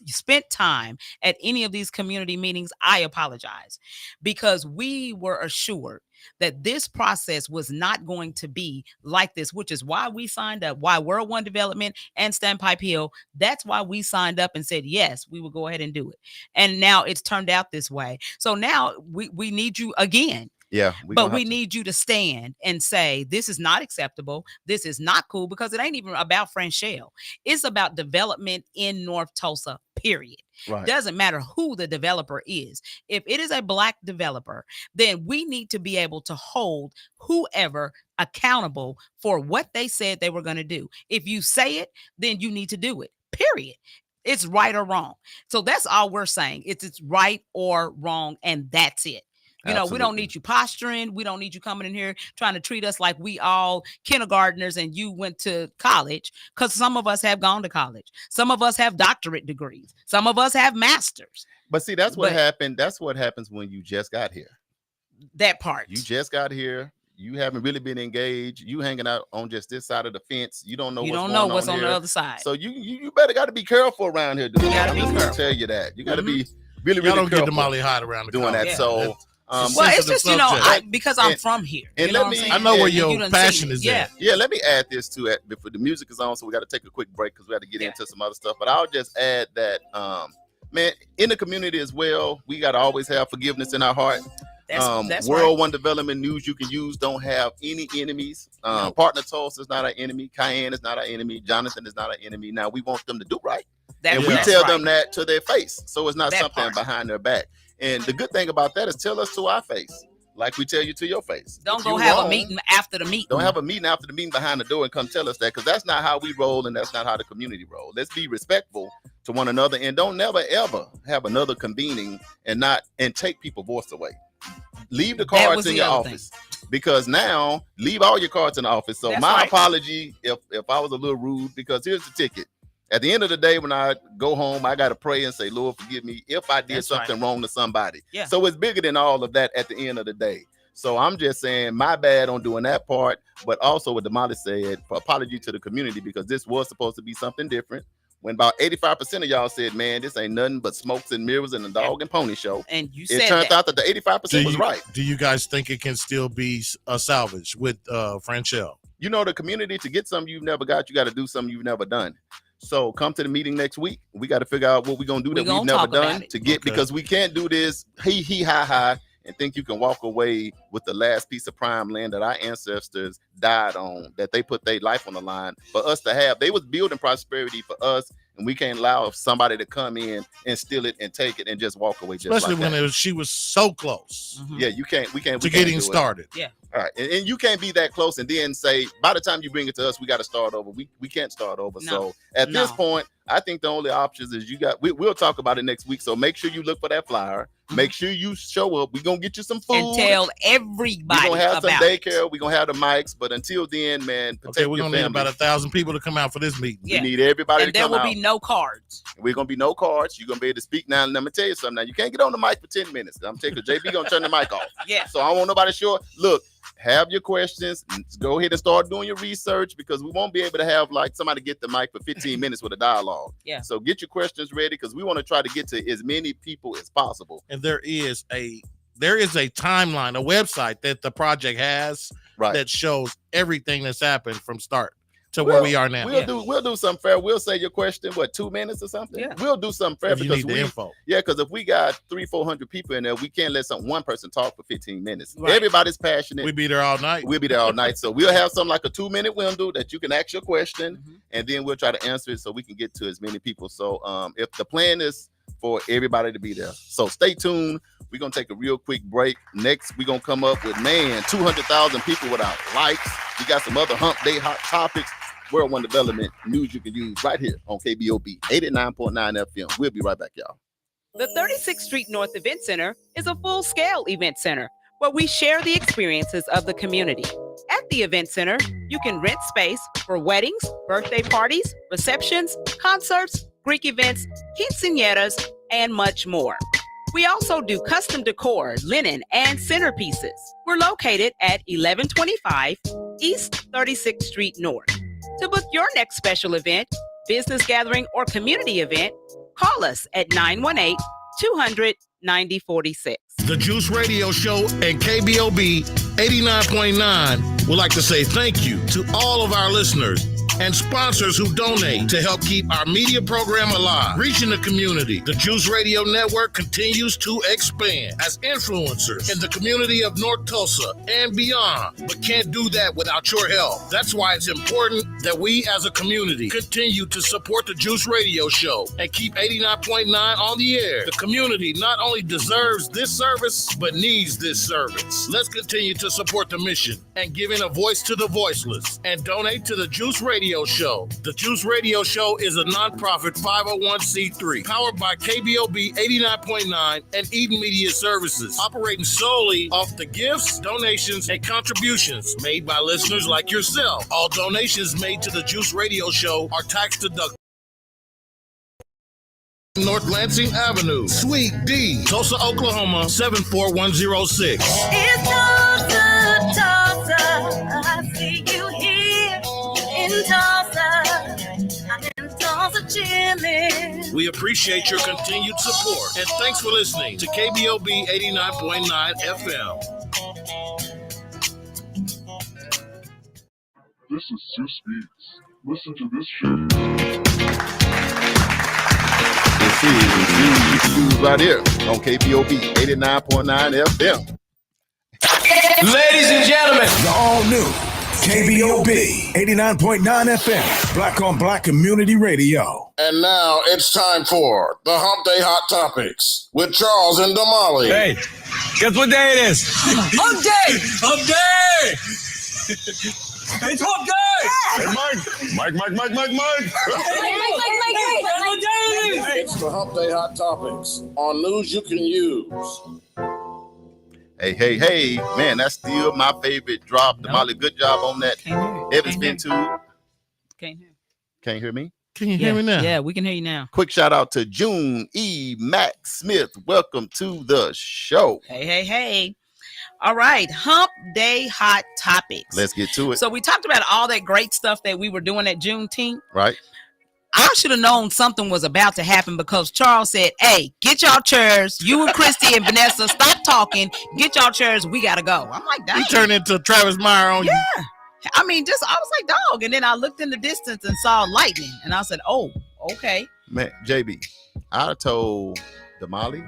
spent time at any of these community meetings, I apologize, because we were assured that this process was not going to be like this, which is why we signed up, why World One Development and Standpipe Hill, that's why we signed up and said, yes, we will go ahead and do it. And now it's turned out this way. So now we need you again. Yeah, But we need you to stand and say, this is not acceptable. This is not cool, because it ain't even about Franchelle. It's about development in North Tulsa, period. Right. Doesn't matter who the developer is. If it is a Black developer, then we need to be able to hold whoever accountable for what they said they were going to do. If you say it, then you need to do it, period. It's right or wrong. So that's all we're saying. It's right or wrong, and that's it. You know, we don't need you posturing. We don't need you coming in here trying to treat us like we all kindergartners and you went to college, because some of us have gone to college. Some of us have doctorate degrees. Some of us have masters. But see, that's what happened. That's what happens when you just got here. That part. You just got here. You haven't really been engaged. You hanging out on just this side of the fence. You don't know what's on here. the other side. So you better got to be careful around here. Dude. You gotta be I'm just careful. gonna tell you that. You got to be really Y'all don't careful get Damali hot around the doing corner. that. Yeah. So well, it's just, you know, subject. because I'm from here. and You know let what I'm me- saying? I know where You your done passion seen it. is Yeah. at. yeah, let me add this to it before the music is on. So we got to take a quick break because we got to get Yeah. into some other stuff. But I'll just add that, man, in the community as well, we got to always have forgiveness in our heart. That's World right. One Development news you can use. Don't have any enemies. Partner Tulsa is not our enemy. Cayenne is not our enemy. Jonathan is not our enemy. Now we want them to do right, and we That's tell right. them that to their face. So it's not That something part. behind their back. And the good thing about that is tell us to our face, like we tell you to your face. Don't If go you have wrong, a meeting after the meeting. Don't have a meeting after the meeting behind the door and come tell us that, because that's not how we roll and that's not how the community roll. Let's be respectful to one another and don't never ever have another convening and take people's voice away. Leave the That cards was in the your other office, because now leave all your cards in the office. So That's my right. apology if I was a little rude, because here's the ticket. At the end of the day, when I go home, I got to pray and say, Lord, forgive me if I did That's something wrong to somebody. Yeah. So it's bigger than all of that at the end of the day. So I'm just saying my bad on doing that part, but also what Damali said, apology to the community, because this was supposed to be something different. When about 85% of y'all said, man, this ain't nothing but smokes and mirrors and a dog and pony show. And you It said turns that. out that the 85% was right. Do you guys think it can still be a salvage with Franchelle? You know, the community, to get something you've never got, you got to do something you've never done. So come to the meeting next week. We got to figure out what we're going to do We that we've gonna never talk about done it. to get, Okay. because we can't do this he ha and think you can walk away with the last piece of prime land that our ancestors died on, that they put their life on the line for us to have. They was building prosperity for us, and we can't allow somebody to come in and steal it and take it and just walk away. Just Especially like when that. she was so close Mhm. Yeah, we can't to we can't getting do it. started. All right, and you can't be that close and then say by the time you bring it to us, we got to start over. We can't start over. No. So at this No. point, I think the only options is we'll talk about it next week. So make sure you look for that flyer. Make sure you show up. We're gonna get you some food. And tell We're everybody gonna have some about it. daycare. We're gonna have the mics. But until then, man, protect Okay, we're your gonna need family. about 1,000 people to come out for this meeting. We Yeah. need everybody And to there come will out. be no cards. We're gonna be no cards. You're gonna be able to speak now. And I'm gonna tell you something. Now you can't get on the mic for 10 minutes. I'm taking JB gonna turn the mic off. Yeah. So I don't want nobody sure. Look, have your questions. Go ahead and start doing your research, because we won't be able to have like somebody get the mic for 15 minutes with a dialogue. Yeah. So get your questions ready, because we want to try to get to as many people as possible. And there is a timeline, a website that the project has Right. that shows everything that's happened from start to where we are now. We'll do something fair. We'll say your question, 2 minutes or something? Yeah. We'll do something fair, If you because need the info. because if we got 300-400 people in there, we can't let one person talk for 15 minutes. Right. Everybody's passionate. We'll be there all night. We'll be there all night. So we'll have something like a 2-minute window that you can ask your question, Mhm. and then we'll try to answer it so we can get to as many people. So if the plan is for everybody to be there. So stay tuned. We're going to take a real quick break. Next, we're going to come up with, 200,000 people without likes. We got some other hump day hot topics. World One Development news you can use right here on KBOB 89.9 FM. We'll be right back, y'all. The 36th Street North Event Center is a full-scale event center where we share the experiences of the community. At the event center, you can rent space for weddings, birthday parties, receptions, concerts, Greek events, quinceañeras, and much more. We also do custom decor, linen, and centerpieces. We're located at 1125 East 36th Street North. To book your next special event, business gathering, or community event, call us at 918-200-9046. The Juice Radio Show and KBOB 89.9 would like to say thank you to all of our listeners and sponsors who donate to help keep our media program alive, reaching the community. The Juice Radio Network continues to expand as influencers in the community of North Tulsa and beyond, but can't do that without your help. That's why it's important that we as a community continue to support the Juice Radio Show and keep 89.9 on the air. The community not only deserves this service, but needs this service. Let's continue to support the mission and giving a voice to the voiceless and donate to the Juice Radio Show. The Juice Radio Show is a nonprofit 501c3 powered by KBOB 89.9 and Eden Media Services, operating solely off the gifts, donations, and contributions made by listeners like yourself. All donations made to the Juice Radio Show are tax deductible. North Lansing Avenue, Suite D, Tulsa, Oklahoma 74106. It's Tulsa, Tulsa. I see you here in Tulsa. I'm in Tulsa chilling. We appreciate your continued support and thanks for listening to KBOB 89.9 FM. This is Sue Speaks. Listen to this show. This is Juice right here on KBOB 89.9 FM. Ladies and gentlemen, the all new KBOB 89.9 FM, Black on Black Community Radio. And now it's time for the Hump Day Hot Topics with Charles and Damali. hey, guess what day it is? Hump Day! Hump Day! It's Hump Day! Hey, Mike. It's the Hump Day Hot Topics on news you can use. Hey, man, that's still my favorite drop. Damali, good job on that. Evan Spin too. Can't hear. Can't hear me? Can you hear me now? Yeah, we can hear you now. Quick shout out to June E. Mack Smith. Welcome to the show. Hey. All right, Hump Day Hot Topics. Let's get to it. So we talked about all that great stuff that we were doing at Juneteenth. Right. I should have known something was about to happen because Charles said, hey, get y'all chairs. You and Christy and Vanessa, stop talking. Get y'all chairs. We got to go. I'm like, dang. You turned into Travis Meyer on you. Yeah. I mean, I was like, dog. And then I looked in the distance and saw lightning. And I said, oh, okay. Man, JB, I told Damali,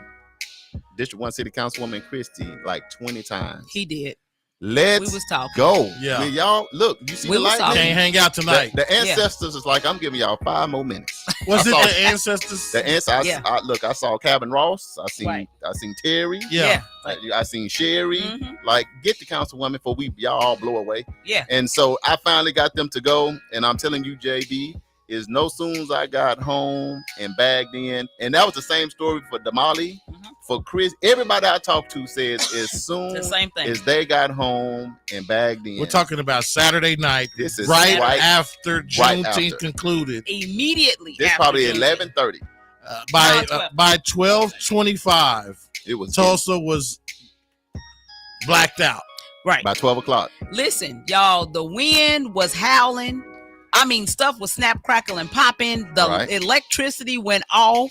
District 1 City Councilwoman Christy, like 20 times. He did. Let's we was talking. Go. Yeah. Will y'all look, you see We the was light? talking. Can't hang out tonight. The ancestors is like, I'm giving y'all 5 more minutes. Was I it saw- the ancestors? The ancestors. Yeah. I saw Calvin Ross. I seen Terry. Yeah. I seen Sherry. Mhm. Like, get the councilwoman before y'all all blow away. Yeah. And so I finally got them to go. And I'm telling you, JB, is no soon as I got home and bagged in. And that was the same story for Damali, for Chris. Everybody I talked to says as soon The same thing. as they got home and bagged in. We're talking about Saturday night, This is right right after Juneteenth after. concluded. Immediately. This after probably Juneteenth. 11:30. By 12:25, It was Tulsa was blacked out. Right. by 12 o'clock. Listen, y'all, the wind was howling. I mean, stuff was snap, crackle, and popping. The Right. electricity went off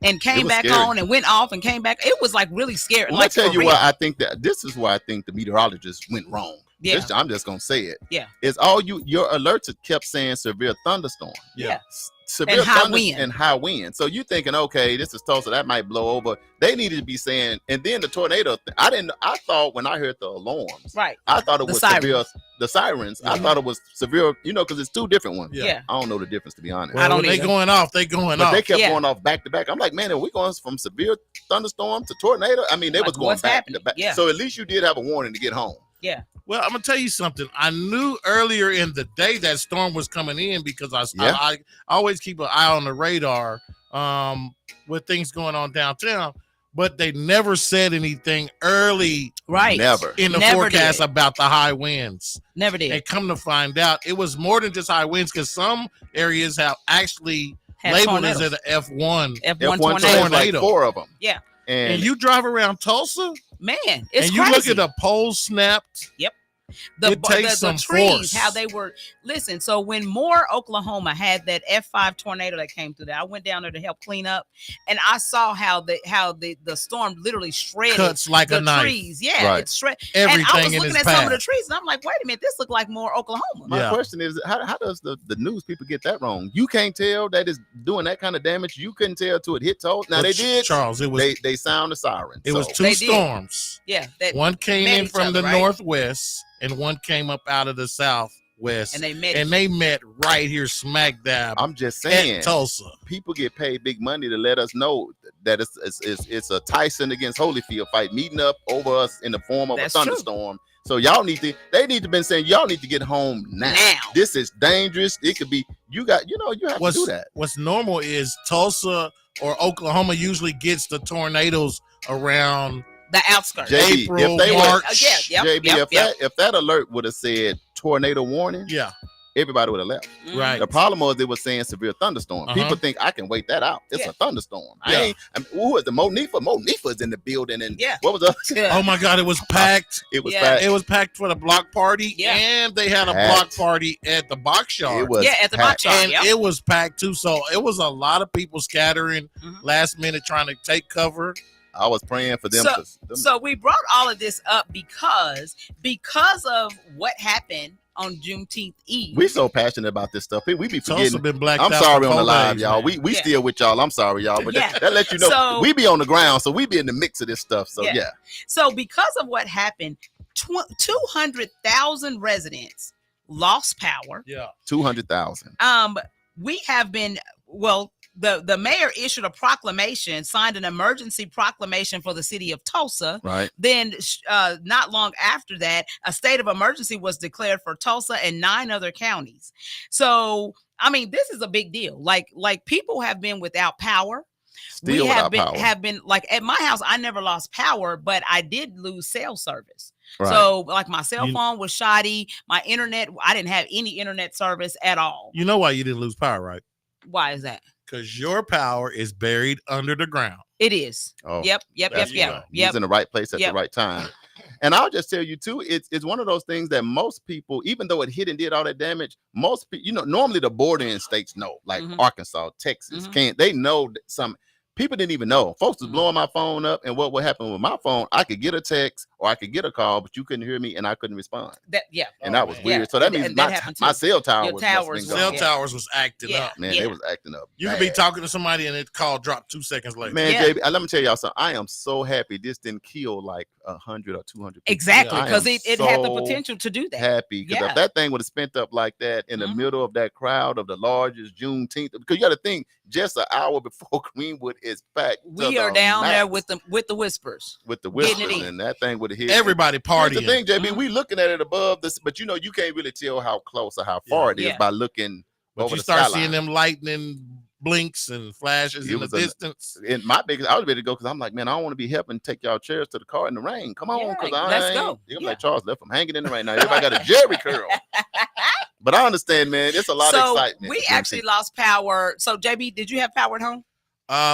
and came was back scary. on and went off and came back. It was like really scary. Well, like, I tell for you real. why I think that this is why I think the meteorologists went wrong. Yeah. I'm just gonna say it. Yeah. It's all your alerts kept saying severe thunderstorm. Yeah. Severe And high thunder wind. and high wind. So you thinking, okay, this is Tulsa, that might blow over. They needed to be saying, and then the tornado. I thought when I heard the alarms, Right. I thought it The was sirens. severe. The sirens. I thought it was severe. Because it's 2 different ones. Yeah. I don't know the difference, to be honest. I don't When they either. going off, they going But off. they kept Yeah. going off back to back. I'm like, man, are we going from severe thunderstorm to tornado? I mean, they Like, was going what's back happening? to back. Yeah. So at least you did have a warning to get home. Yeah. Well, I'm gonna tell you something. I knew earlier in the day that storm was coming in because I always keep an eye on the radar with things going on downtown, but they never said anything early, right? Never in the Never forecast did. about the high winds. Never did. And come to find out, it was more than just high winds because some areas have actually Had labeled tornadoes. as an F1. F1 tornadoes, tornado. like 4 of them. Yeah. And you drive around Tulsa, Man, it's and you crazy. look at the poles snapped. Yep. It takes some trees, force. how they were. Listen, so when Moore, Oklahoma had that F5 tornado that came through there, I went down there to help clean up, and I saw how the storm literally shredded Cuts like the a knife. trees. Yeah, Right. it shred. Everything and I was in looking its at some of the path. trees, and I'm like, wait a minute, this looked like Moore, Oklahoma. my Yeah. question is, how does the news people get that wrong? You can't tell that it's doing that kind of damage. You couldn't tell till it hit Tulsa. Now But they did. Charles. It was They sound the siren. it was So, 2 They did. storms. Yeah, that One came met in each from other, the right? northwest, and one came up out of the southwest. and they met. And they met right here, smack dab I'm just saying, at Tulsa. people get paid big money to let us know that it's a Tyson against Holyfield fight meeting up over us in the form of That's a true. thunderstorm. So they need to been saying y'all need to get home now. This is dangerous. It could be you have to do that. What's normal is Tulsa or Oklahoma usually gets the tornadoes around the outskirts. JB, April, if they March. if that alert would have said tornado warning, Yeah, everybody would have left. Mhm. right. The problem was it was saying severe thunderstorm. Uh-huh. People think I can wait that out. It's Yeah. a thunderstorm. Yeah. Who is the Monifa? Monifa's in the building, and Yeah. what was the? Yeah. Oh my God, it was packed. It was Yeah. packed. It was packed for the block party, Yeah. and they had a Packed. block party at the box yard. It was Yeah, at the box packed. yard. And Yep. it was packed too. So it was a lot of people scattering Mhm. last minute trying to take cover. I was praying for them. So we brought all of this up because of what happened on Juneteenth Eve. we so passionate about this stuff. We be Tulsa forgetting. been blacked I'm out sorry for on the 4 live, days, y'all. man. We Yeah. still with y'all. I'm sorry, y'all, but Yeah. that lets you know So- we be on the ground, so we be in the mix of this stuff. So Yeah. yeah. So because of what happened, 200,000 residents lost power. Yeah. 200,000. We have been the mayor issued a proclamation, signed an emergency proclamation for the city of Tulsa. Right. Then, not long after that, a state of emergency was declared for Tulsa and 9 other counties. So, I mean, this is a big deal. Like people have been without power. Still without power. have been like at my house. I never lost power, but I did lose cell service. Right. So, like my cell phone was shoddy. My internet, I didn't have any internet service at all. You know why you didn't lose power, right? Why is that? Because your power is buried under the ground. It is. Oh, Yep. that's He's in the right place at Yep. the right time. And I'll just tell you too, it's one of those things that most people, even though it hit and did all that damage, most people, normally the bordering states know, like Mhm. Arkansas, Texas, Mhm. they know that some people didn't even know. Folks was blowing my phone up, and what would happen with my phone? I could get a text or I could get a call, but you couldn't hear me and I couldn't respond. And that was Yeah. weird. So that Yeah, means that happened my too. cell tower Your was towers gone. Cell towers was acting Yeah. up. Man, Yeah. they was acting up. You could be bad. talking to somebody and it call dropped 2 seconds later. Man, Yeah. JB, let me tell y'all something. I am so happy this didn't kill like 100 or 200 people. Exactly, I because am it had the so potential to do that. happy because Yeah. if that thing would have spent up like that in the Mhm. middle of that crowd of the largest Juneteenth, because you got to think just an hour before Greenwood is packed. to We are the down there max with the whispers. with the getting it whispers, in. and that thing would have hit Everybody Here's partying. the thing, JB, Mhm. we looking at it above this, but you can't really tell how close or how far it is Yeah. by looking But over you the start skyline. seeing them lightning blinks and flashes It in the was a- distance. And my biggest, I was ready to go because I'm like, man, I don't want to be helping take y'all chairs to the car in the rain. Come on, Yeah, because I let's ain't. go. I'm Yeah. like, Charles left them hanging in the rain. Now everybody got a Jerry curl. But I understand, man. It's a lot of So excitement. we actually lost power. So JB, did you have power at home?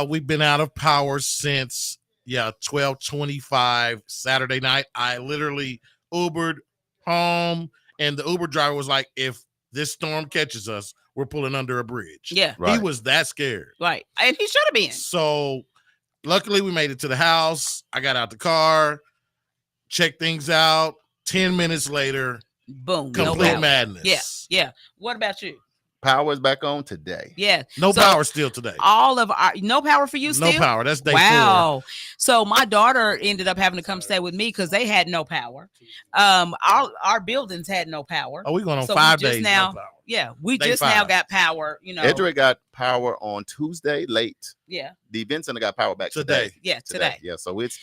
We've been out of power since 12:25 Saturday night. I literally Ubered home, and the Uber driver was like, "If this storm catches us, we're pulling under a bridge." Yeah. Right. He was that scared. Right. And he should have been. So luckily we made it to the house. I got out the car, checked things out. 10 minutes later, Boom. complete power. madness. Yeah. Yeah. What about you? Power is back on today. Yeah. No So power still today. All of our no power for you No still? power. That's day 4. Wow. So my daughter ended up having to come stay with me because they had no power. Our buildings had no power. Oh, we're going on So 5 we just days. now, no power. Yeah, we Day just 5. now got power. You know, Edgewood got power on Tuesday late. yeah, The event center got power back Today. Yeah, today. Yeah, so it's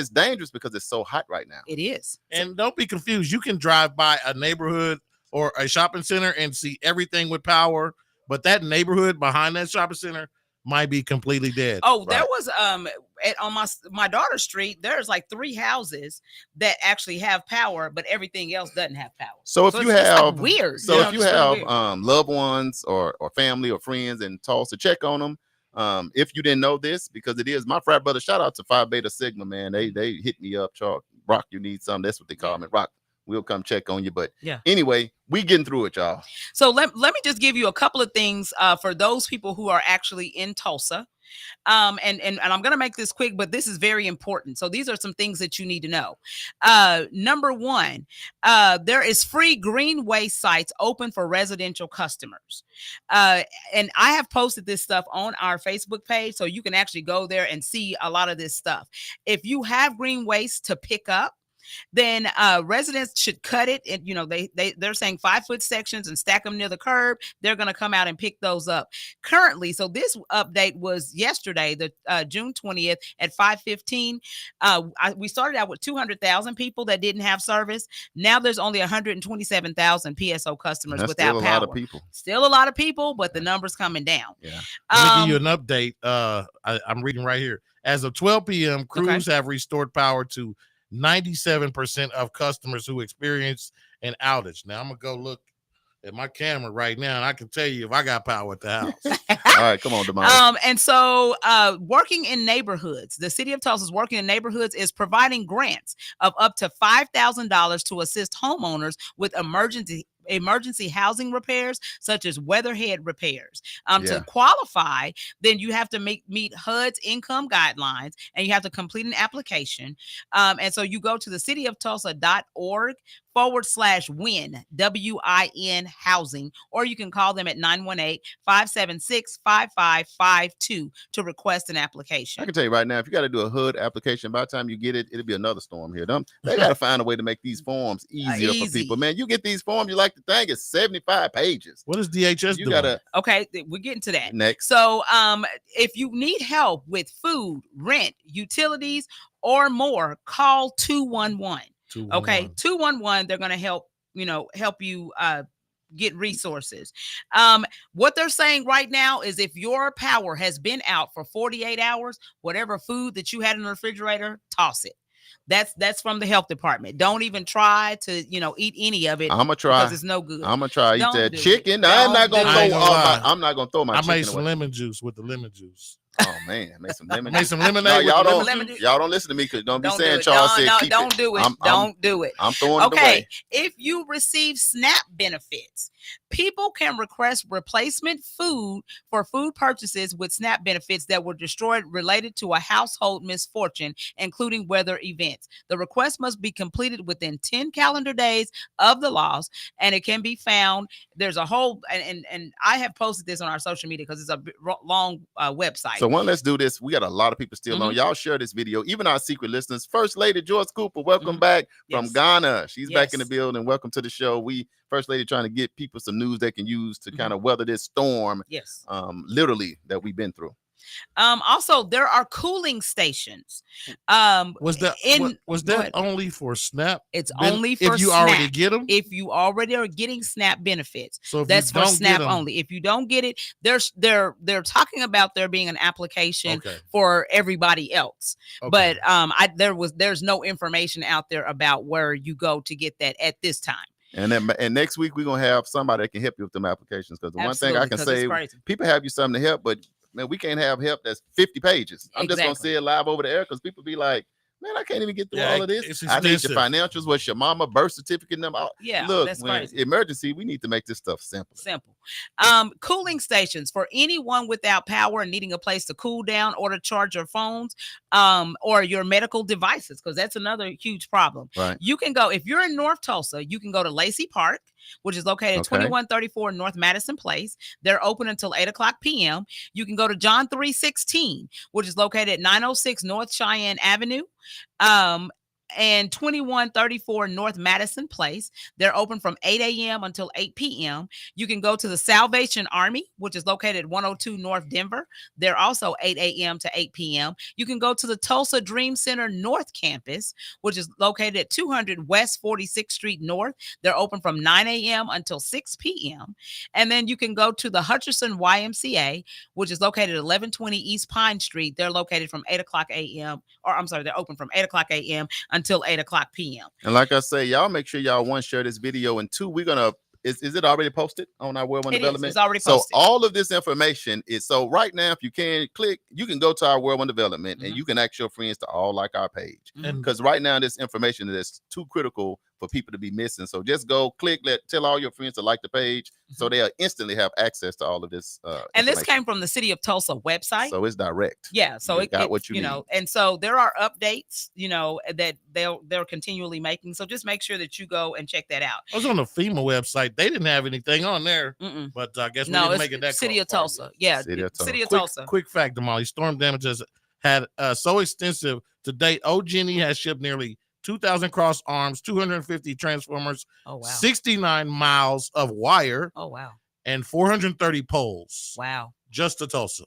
dangerous because it's so hot right now. It is. And don't be confused. You can drive by a neighborhood or a shopping center and see everything with power, but that neighborhood behind that shopping center might be completely dead. Oh, there was on my daughter's street, there's like 3 houses that actually have power, but everything else doesn't have power. So if you it's just, like, have weird, so you know, if you just really have weird. loved ones or family or friends in Tulsa, check on them. If you didn't know this, because it is my frat brother, shout out to Phi Beta Sigma, man. They hit me up, Charles. Rock, you need something. That's what they call me. Rock, we'll come check on you. But Yeah. anyway, we getting through it, y'all. So let me just give you a couple of things for those people who are actually in Tulsa. And I'm going to make this quick, but this is very important. So these are some things that you need to know. Number 1, there is free green waste sites open for residential customers. And I have posted this stuff on our Facebook page, so you can actually go there and see a lot of this stuff. If you have green waste to pick up, then residents should cut it. And, you know, they're saying 5-foot sections and stack them near the curb. They're going to come out and pick those up. Currently, so this update was yesterday, the June 20th at 5:15. We started out with 200,000 people that didn't have service. Now there's only 127,000 PSO customers That's without still a power. lot of people. Still a lot of people, but the number's coming down. Yeah. Let me give you an update. I'm reading right here. As of 12 p.m., crews have restored power to 97% of customers who experienced an outage. Now I'm gonna go look at my camera right now, and I can tell you if I got power at the house. All right, come on, Damali. And so working in neighborhoods, the city of Tulsa's working in neighborhoods is providing grants of up to $5,000 to assist homeowners with emergency housing repairs, such as weatherhead repairs. To qualify, then you have to meet HUD's income guidelines, and you have to complete an application. And so you go to the cityoftulsa.org /win, WIN housing, or you can call them at 918-576-5552 to request an application. I can tell you right now, if you got to do a HUD application, by the time you get it, it'll be another storm here. They got to find a way to make these forms easier for people. Man, you get these forms, you like the thing, it's 75 pages. What is DHS doing? Okay, we're getting to that. Next. So if you need help with food, rent, utilities, or more, call 211. Okay, 211. They're going to help you get resources. What they're saying right now is if your power has been out for 48 hours, whatever food that you had in the refrigerator, toss it. That's from the health department. Don't even try to, eat any of it. I'm gonna try because it's no good. I'm gonna try eat that chicken. I'm not gonna throw my chicken I made some away. lemon juice with the lemon juice. Oh man, I made some lemon. Made some lemonade. No, with y'all don't listen to me because don't be Don't saying do it. Charles said No, keep don't it. do it. Don't do it. I'm throwing it Okay, away. if you receive SNAP benefits, people can request replacement food for food purchases with SNAP benefits that were destroyed related to a household misfortune, including weather events. The request must be completed within 10 calendar days of the loss, and it can be found. There's a whole, and I have posted this on our social media because it's a long website. So let's do this. We got a lot of people still on. Y'all share this video. Even our secret listeners. First Lady Joyce Cooper, welcome back from Ghana. She's back in the building. Welcome to the show. We First Lady trying to get people some news they can use to kind of weather this storm. Yes. Literally that we've been through. Also, there are cooling stations. Was that only for SNAP? It's only for if you SNAP. already get them. If you already are getting SNAP benefits, so if that's you for don't SNAP get 'em, only. If you don't get it, they're talking about there being an application for everybody else. But there's no information out there about where you go to get that at this time. And next week we're gonna have somebody that can help you with them applications. Because the one thing I can say, people have you something to help, but man, we can't have help that's 50 pages. I'm just gonna say it live over the air because people be like, man, I can't even get through all of this. I need your financials. What's your mama birth certificate number? Yeah, look, that's when crazy. Emergency, we need to make this stuff simple. Cooling stations for anyone without power and needing a place to cool down or to charge your phones or your medical devices, because that's another huge problem. Right. You can go, if you're in North Tulsa, you can go to Lacey Park, which is located at 2134 North Madison Place. They're open until 8:00 p.m. You can go to John 316, which is located at 906 North Cheyenne Avenue. and 2134 North Madison Place. They're open from 8 a.m. until 8 p.m. You can go to the Salvation Army, which is located at 102 North Denver. They're also 8 a.m. to 8 p.m. You can go to the Tulsa Dream Center North Campus, which is located at 200 West 46th Street North. They're open from 9 a.m. until 6 p.m. And then you can go to the Hutcherson YMCA, which is located at 1120 East Pine Street. They're located from 8 o'clock a.m. They're open from 8 o'clock a.m. until 8 o'clock p.m. And like I say, y'all make sure y'all, one, share this video, and two, we're gonna is it already posted on our World One Development? It's already posted. So all of this information is, so right now, if you can click, you can go to our World One Development and you can ask your friends to all like our page. Because right now this information is too critical for people to be missing. So just go click, tell all your friends to like the page, so they'll instantly have access to all of this. And this came from the City of Tulsa website. So it's direct. Yeah. So it got what you need. And so there are updates, that they're continually making. So just make sure that you go and check that out. I was on the FEMA website. They didn't have anything on there, but I guess we didn't make it that City of Tulsa. Yeah. City of Tulsa. Quick fact, Damali, storm damage has had so extensive to date. OG&E has shipped nearly 2,000 cross arms, 250 transformers, 69 miles of wire, and 430 poles. Wow. Just to Tulsa.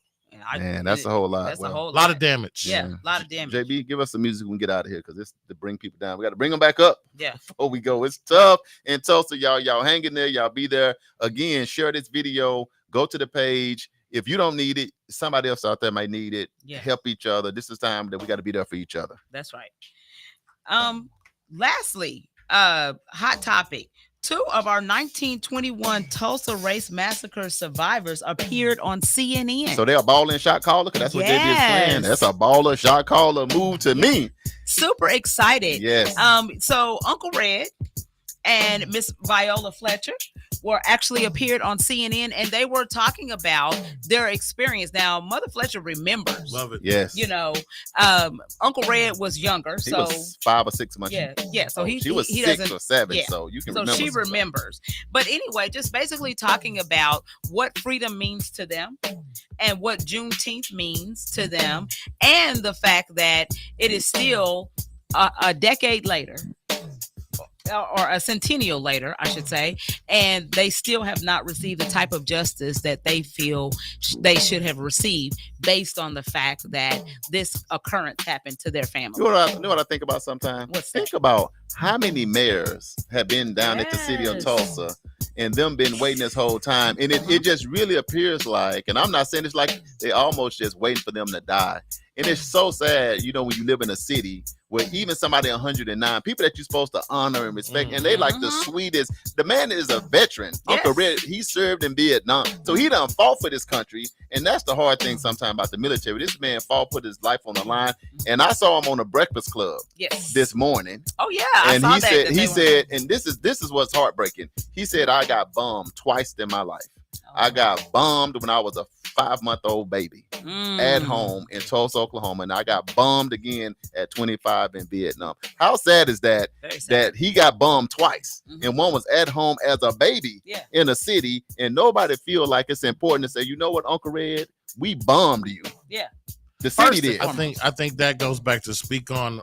Man, that's a whole lot. That's a whole lot of damage. Yeah, a lot of damage. JB, give us some music when we get out of here, because it's to bring people down. We got to bring them back up. Yeah. Before we go. It's tough in Tulsa, y'all. Y'all hang in there. Y'all be there. Again, share this video. Go to the page. If you don't need it, somebody else out there might need it. Yeah. Help each other. This is time that we got to be there for each other. That's right. Lastly, hot topic. 2 of our 1921 Tulsa Race Massacre survivors appeared on CNN. So they're a baller shot caller? Because that's what they be saying. That's a baller shot caller move to me. Super excited. Yes. So Uncle Red and Miss Viola Fletcher were actually appeared on CNN, and they were talking about their experience. Now, Mother Fletcher remembers. Love it. Yes. Uncle Red was younger, he so was 5 or 6 months. Yeah. So she was he 6 doesn't, or 7. yeah. So you can so remember. she remembers. But anyway, just basically talking about what freedom means to them, and what Juneteenth means to them, and the fact that it is still a decade later, or a centennial later, I should say, and they still have not received the type of justice that they feel they should have received, based on the fact that this occurrence happened to their family. You know what I think about sometimes? Think about how many mayors have been down at the city of Tulsa, and them been waiting this whole time. And it just really appears like, and I'm not saying it's like they almost just waiting for them to die. And it's so sad, when you live in a city where even somebody 109, people that you're supposed to honor and respect, and they like the sweetest. The man is a veteran. Yes. Uncle Red, he served in Vietnam. So he done fought for this country. And that's the hard thing sometimes about the military. This man fought, put his life on the line. And I saw him on the Breakfast Club this morning. Oh, yeah. And he said, and this is what's heartbreaking. He said, I got bombed twice in my life. I got bombed when I was a 5-month-old baby at home in Tulsa, Oklahoma, and I got bombed again at 25 in Vietnam. How sad is that? That he got bombed twice, and one was at home as a baby in a city, and nobody feel like it's important to say, you know what, Uncle Red, we bombed you. Yeah, the city did. I think that goes back to speak on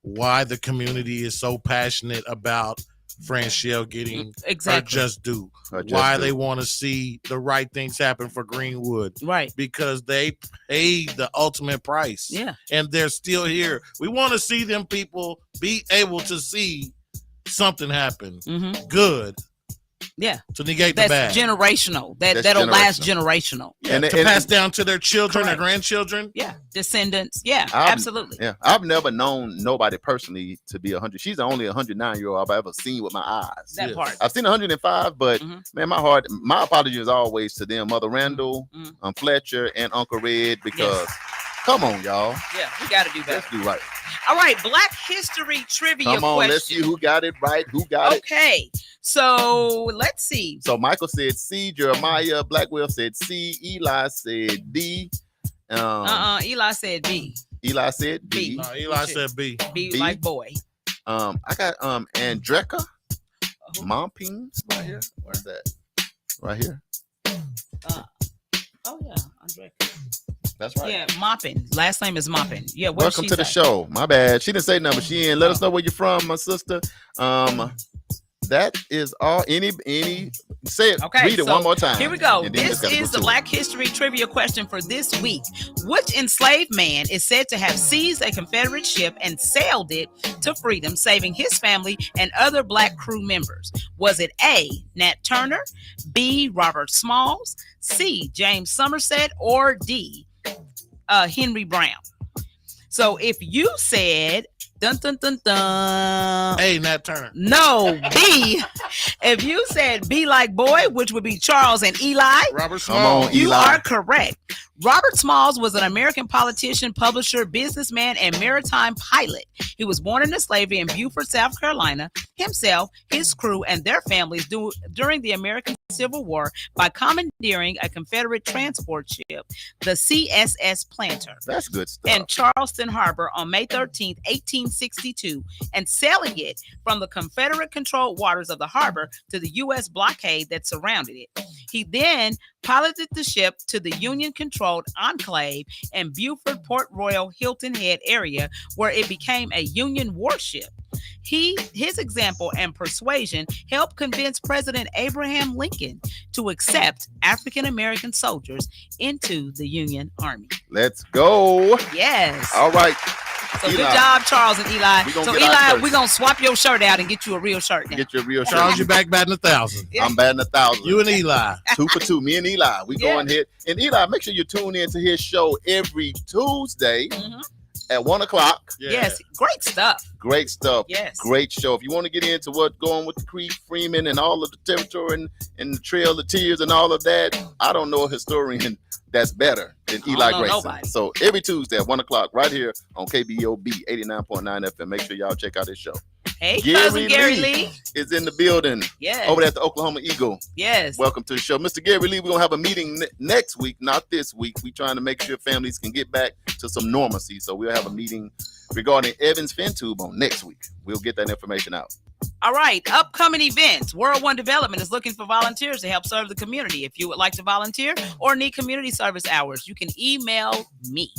why the community is so passionate about Franchelle getting her just due. Why they want to see the right things happen for Greenwood. Right. Because they paid the ultimate price. Yeah. And they're still here. We want to see them people be able to see something happen good. Yeah. To negate the bad. That's generational. That'll last generational. Yeah, and pass down to their children or grandchildren. Yeah. Descendants. Yeah, absolutely. Yeah. I've never known nobody personally to be 100. She's the only 109-year-old I've ever seen with my eyes. That part. I've seen 105, but man, my apology is always to them, Mother Randall, Fletcher, and Uncle Red, because come on, y'all. Yeah, we got to do better. Let's do right. All right, Black History trivia Come on, question. let's see who got it right. Who got it? Okay, so let's see. So Michael said C. Jeremiah Blackwell said C. Eli said D. Eli said B. Eli said B. No, Eli said B. B like boy. I got Andreka Momping right here. Where's that? Right here. Oh yeah, Andreka. That's right. Yeah, Moppin. Last name is Moppin. Yeah, welcome to the show. My bad. She didn't say nothing, but she in. Let us know where you're from, my sister. That is all. Any say it. Okay, read it one more time. Here we go. And then This just gotta is go the to Black History Trivia question for this week. Which enslaved man is said to have seized a Confederate ship and sailed it to freedom, saving his family and other Black crew members? Was it A, Nat Turner, B, Robert Smalls, C, James Somerset, or D, Henry Brown? So if you said dun dun dun dun, Hey, Nat Turner. no, B. If you said B like boy, which would be Charles and Eli, Robert Come Small. on, you Eli. are correct. Robert Smalls was an American politician, publisher, businessman, and maritime pilot. He was born into slavery in Beaufort, South Carolina. Himself, his crew, and their families during the American Civil War by commandeering a Confederate transport ship, the CSS Planter, That's good stuff. in Charleston Harbor on May 13th, 1862, and sailing it from the Confederate-controlled waters of the harbor to the U.S. blockade that surrounded it. He then piloted the ship to the Union-controlled enclave in Beaufort, Port Royal, Hilton Head area, where it became a Union warship. His example and persuasion helped convince President Abraham Lincoln to accept African American soldiers into the Union Army. Let's go. Yes. All right. So Eli. good job, Charles and Eli. We gonna So get our Eli, shirts. we're gonna swap your shirt out and get you a real shirt now. Get your real Charles, shirt. you're back batting 1,000. I'm batting 1,000. You and Eli. 2 for 2. Me and Eli. We Yeah. going here. And Eli, make sure you tune in to his show every Tuesday Mhm. at 1 o'clock. Yeah. Yes, great stuff. Great stuff. Yes. Great show. If you want to get into what's going with the Creed Freeman and all of the territory and the Trail of Tears and all of that, I don't know a historian that's better than I Eli don't know Grayson. nobody. So every Tuesday at 1 o'clock right here on KBOB 89.9 FM. Make sure y'all check out his show. Hey, Gary cousin Gary Lee. Lee. It's in the building Yes. over there at the Oklahoma Eagle. Yes. Welcome to the show. Mr. Gary Lee, we're going to have a meeting next week, not this week. We're trying to make sure families can get back to some normalcy. So we'll have a meeting regarding Evans FinTube on next week. We'll get that information out. All right. Upcoming events. World One Development is looking for volunteers to help serve the community. If you would like to volunteer or need community service hours, you can email me.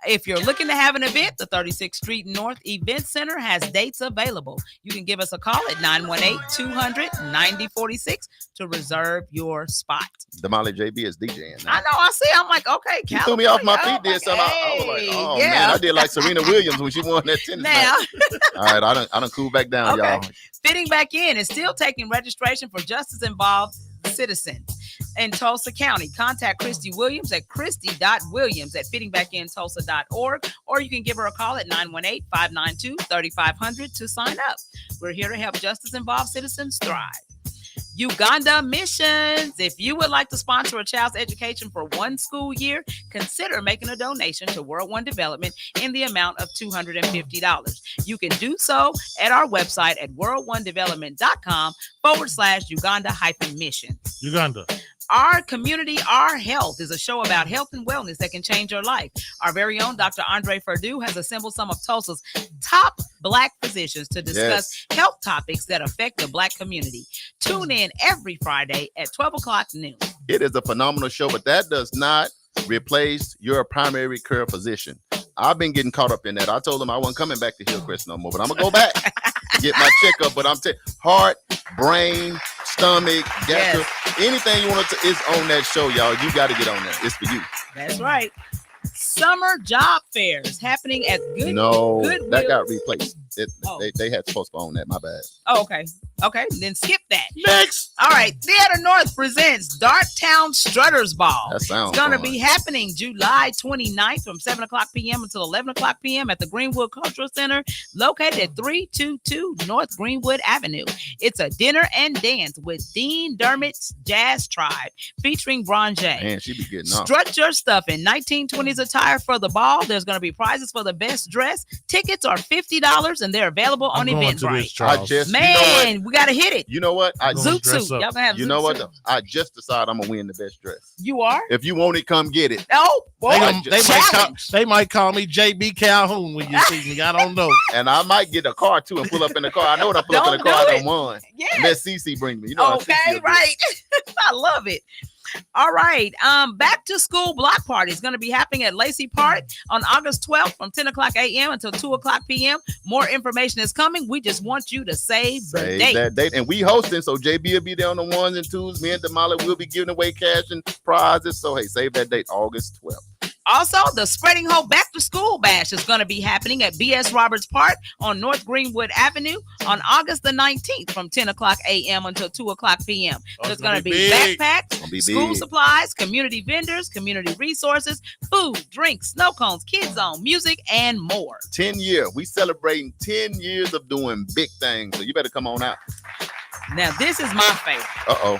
If you're looking to have an event, the 36th Street North Event Center has dates available. You can give us a call at 918-200-9046 to reserve your spot. Damali JB is DJing now. I know. I see. I'm like, okay, You threw me off my California. feet, did something. I was like, oh yeah. man, I did like Serena Williams when she won that tennis Now, match. All right, I done cool back down, Okay. y'all. Fitting Back In is still taking registration for justice-involved citizens in Tulsa County. Contact Christy Williams at christy.williams@fittingbacktulsa.org, or you can give her a call at 918-592-3500 to sign up. We're here to help justice-involved citizens thrive. Uganda Missions. If you would like to sponsor a child's education for one school year, consider making a donation to World One Development in the amount of $250. You can do so at our website at worldonedevelopment.com/Uganda-mission. Uganda. Our Community, Our Health is a show about health and wellness that can change your life. Our very own Dr. Andre Perdue has assembled some of Tulsa's top Black physicians to discuss health topics that affect the Black community. Tune in every Friday at 12 o'clock noon. It is a phenomenal show, but that does not replace your primary care physician. I've been getting caught up in that. I told them I wasn't coming back to Hillcrest no more, but I'm gonna go back get my checkup. But I'm heart, brain, stomach, gastro, anything you want to is on that show, y'all. You got to get on that. It's for you. That's right. Summer job fairs happening at Goodwill. That got replaced. Oh. They had to postpone that. My bad. Oh, okay. Okay, then skip that. Next. All right. Theater North presents Darktown Strutters Ball. That sounds It's going to fun. be happening July 29th from 7 o'clock p.m. until 11 o'clock p.m. at the Greenwood Cultural Center, located at 322 North Greenwood Avenue. It's a dinner and dance with Dean Dermot's Jazz Tribe featuring Bronze. Man, she be getting off. Strut your stuff in 1920s attire for the ball. There's going to be prizes for the best dress. Tickets are $50 and they're available on Eventbrite. Man, we got to hit it. You know what? Zoot suit. Y'all gonna have you zoot know what? suit. I just decided I'm gonna win the best dress. You are? If you want it, come get it. Oh, boy. They might call me JB Calhoun when you see me. I don't know. And I might get a car too and pull up in the car. I know when I pull up in the car, I done won. Yeah. Let Cece bring me. You know how Cece Okay, will do. right. I love it. All right. Back to school block party is going to be happening at Lacey Park on August 12th from 10 o'clock a.m. until 2 o'clock p.m. More information is coming. We just want you to save the date. That date. And we hosting, so JB will be there on the 1s and 2s. Me and Damali will be giving away cash and prizes. So, hey, save that date, August 12th. Also, the Spreading Hope Back to School Bash is going to be happening at B.S. Roberts Park on North Greenwood Avenue on August the 19th from 10 o'clock a.m. until 2 o'clock p.m. So it's going to be backpacks, school supplies, community vendors, community resources, food, drinks, snow cones, kids zone, music, and more. 10 years. We celebrating 10 years of doing big things. So you better come on out. Now, this is my favorite. Uh-oh.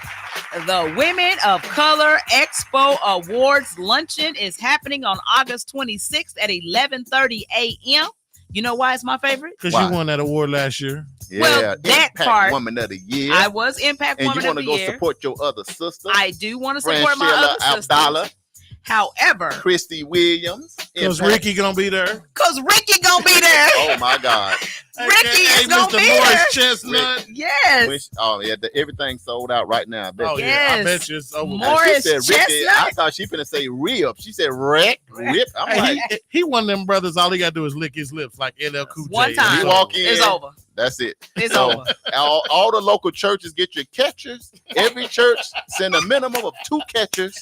The Women of Color Expo Awards Luncheon is happening on August 26th at 11:30 a.m. You know why it's my favorite? Because you won that award last year. Yeah, well, that Impact part, Woman of the Year. I was Impact Woman of the Year. And you want to go support your other sister. I do want to support my other sister. However, Christy Williams. Because Ricky gonna be there. Because Ricky gonna be there. Oh my God. Ricky is gonna be Morris there. Chestnut. Yes. Everything's sold out right now. I bet you it's over. Morris she said Chestnut. Ricky. I thought she finna say rib. She said rip. I'm like, he one of them brothers. All he gotta do is lick his lips like LL Cool J. One time. You walk in. It's over. That's it. It's over. All the local churches get your catchers. Every church send a minimum of 2 catchers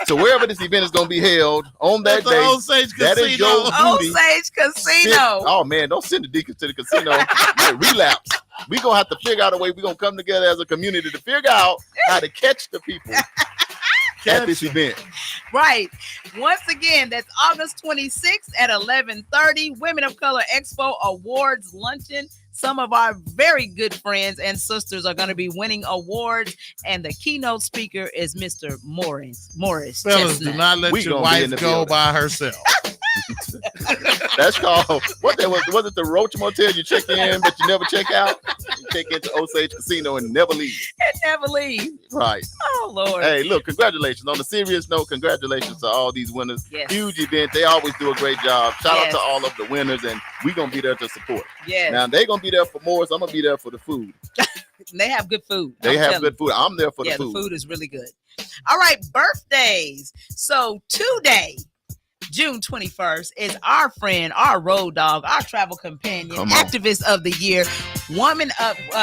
to wherever this event is going to be held on that day. Osage that Casino. is your duty. Osage Casino. Oh man, don't send the deacons to the casino. Relapse. We're going to have to figure out a way. We're going to come together as a community to figure out how to catch the people at this event. Right. Once again, that's August 26th at 11:30. Women of Color Expo Awards Luncheon. Some of our very good friends and sisters are going to be winning awards, and the keynote speaker is Mr. Morris. Fellas, Chestnut. do not let your wife go by herself. That's called what that was it the Roach Motel? You check in but you never check out. You check into Osage Casino and never leave. And never leave. Right. Oh Lord. Hey, look, congratulations. On a serious note, congratulations to all these winners. Yes. Huge event. They always do a great job. Shout out to all of the winners, and we're gonna be there to support. Yes. Now they're gonna be there for more, so I'm gonna be there for the food. They have good food. They have good food. I'm there for the food. The food is really good. All right, birthdays. So today, June 21st, is our friend, our road dog, our travel companion, activist of the year,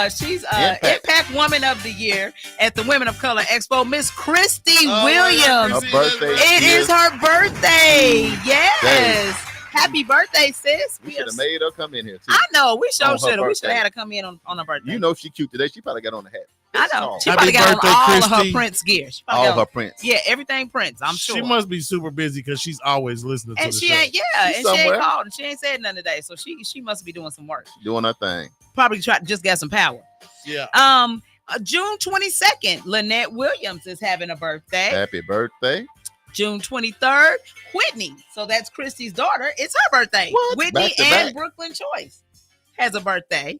she's Impact Woman of the Year at the Women of Color Expo, Miss Christy Williams. Her birthday. It is her birthday. Yes. Happy birthday, sis. We should have made her come in here too. I know. We should have. We should birthday. have had her come in on her birthday. You know she cute today. She probably got on the hat. I know. She Happy probably got on birthday, all of Christy. her Prince gear. All her Prince. Yeah, everything Prince, I'm sure. She must be super busy because she's always listening to And the she show. ain't, She's and she somewhere. ain't called and she ain't said nothing today. So she must be doing some work. Doing her thing. Probably just got some power. Yeah. June 22nd, Lynette Williams is having a birthday. Happy birthday. June 23rd, Whitney. So that's Christy's daughter. It's her birthday. What? Whitney Back to and back. Brooklyn Choice has a birthday.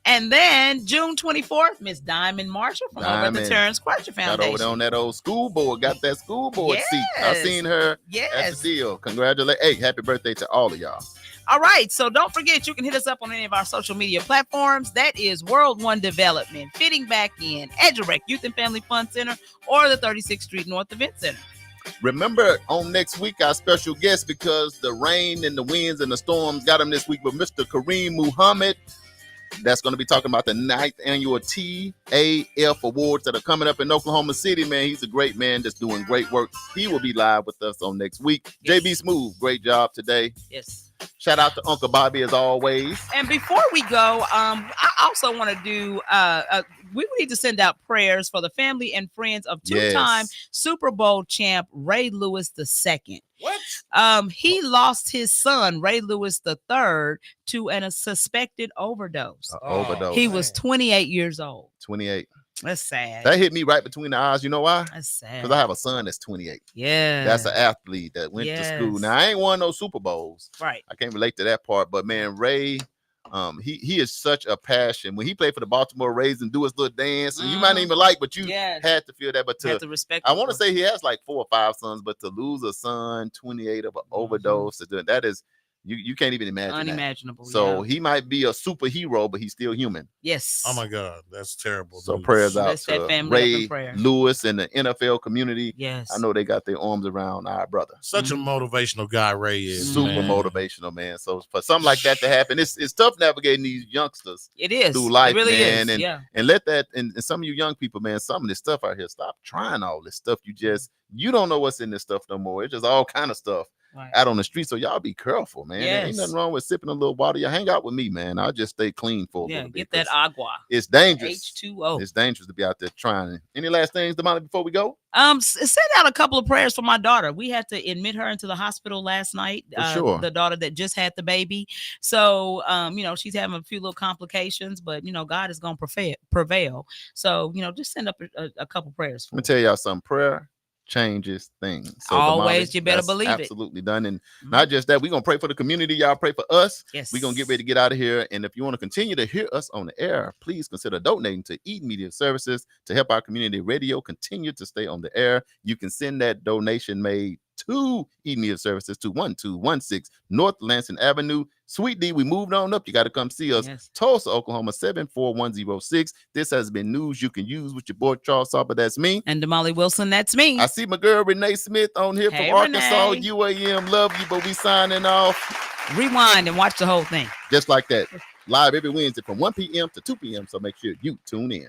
And then June 24th, Miss Diamond Marshall from over at the Diamond. Terrence Crutcher Got Foundation. over there on that old school board. Got that school board seat. I Yes. seen her at Yes. the deal. Congratulations. Hey, happy birthday to all of y'all. All right. So don't forget, you can hit us up on any of our social media platforms. That is World One Development, Fitting Back In, EduRec Youth and Family Fund Center, or the 36th Street North Event Center. Remember, on next week, our special guest, because the rain and the winds and the storms got him this week, but Mr. Kareem Muhammad. That's going to be talking about the 9th annual TAF Awards that are coming up in Oklahoma City, man. He's a great man that's doing great work. He will be live with us on next week. Yes. JB Smooth, great job today. Yes. Shout out to Uncle Bobby as always. And before we go, I also want to do, we need to send out prayers for the family and friends of two-time Super Bowl champ Ray Lewis II. What? He lost his son, Ray Lewis III, to a suspected overdose. Overdose. He was 28 years old. 28. That's sad. That hit me right between the eyes. You know why? That's sad. Because I have a son that's 28. Yeah. That's an athlete that went to school. Now, I ain't won no Super Bowls. Right. I can't relate to that part. But, man, Ray, he is such a passion. When he played for the Baltimore Ravens and do his little dance, and you might not even like, but you had to feel that. But had to respect. I want to say he has like 4 or 5 sons, but to lose a son, 28 of an overdose, that is, You can't even imagine that. Unimaginable. So he might be a superhero, but he's still human. Yes. Oh my God, that's terrible. So news. prayers out That's that to family up in Ray prayer. Lewis and the NFL community. Yes. I know they got their arms around our brother. Such a motivational guy Ray is. Super man. motivational, man. So for something like that to happen, it's tough navigating these youngsters It is. through life, it really man. is. And let that and some of you young people, man, some of this stuff out here, stop trying all this stuff. You don't know what's in this stuff no more. It's just all kind of stuff. Right. Out on the street, so y'all be careful, man. Yes. Ain't nothing wrong with sipping a little water. You hang out with me, man. I'll just stay clean for a little bit. Get that agua. It's dangerous. H2O. It's dangerous to be out there trying. Any last things, Damali, before we go? Send out a couple of prayers for my daughter. We had to admit her into the hospital last night. For sure. The daughter that just had the baby. So, she's having a few little complications, but God is going to prevail. So, just send up a couple prayers for Let me tell y'all something. Prayer changes things. So always, Damali, you better that's believe it. absolutely done. And not just that, we're gonna pray for the community. Y'all pray for us. Yes. We're gonna get ready to get out of here. And if you want to continue to hear us on the air, please consider donating to Eden Media Services to help our community radio continue to stay on the air. You can send that donation made to Eden Media Services to 1216 North Lansing Avenue. Sweet D, we moved on up. You got to come see us. Yes. Tulsa, Oklahoma, 74106. This has been news you can use with your boy Charles Sauber. That's me. And Damali Wilson, that's me. I see my girl Renee Smith on here Hey, from Arkansas, Renee. UAM. Love you, but we signing off Rewind and watch the whole thing. just like that. Live every Wednesday from 1 p.m. to 2 p.m. So make sure you tune in.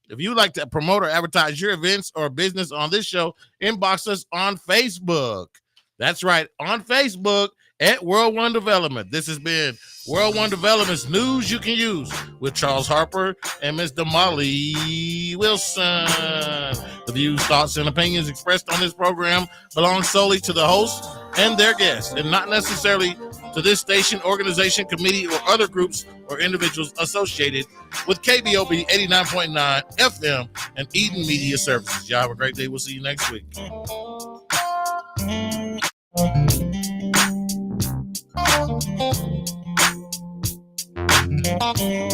If you'd like to promote or advertise your events or business on this show, inbox us on Facebook. That's right, on Facebook at World One Development. This has been World One Development's News You Can Use with Charles Harper and Ms. Damali Wilson. The views, thoughts, and opinions expressed on this program belong solely to the host and their guests, and not necessarily to this station, organization, committee, or other groups or individuals associated with KBOB 89.9 FM and Eden Media Services. Y'all have a great day. We'll see you next week. Thank you.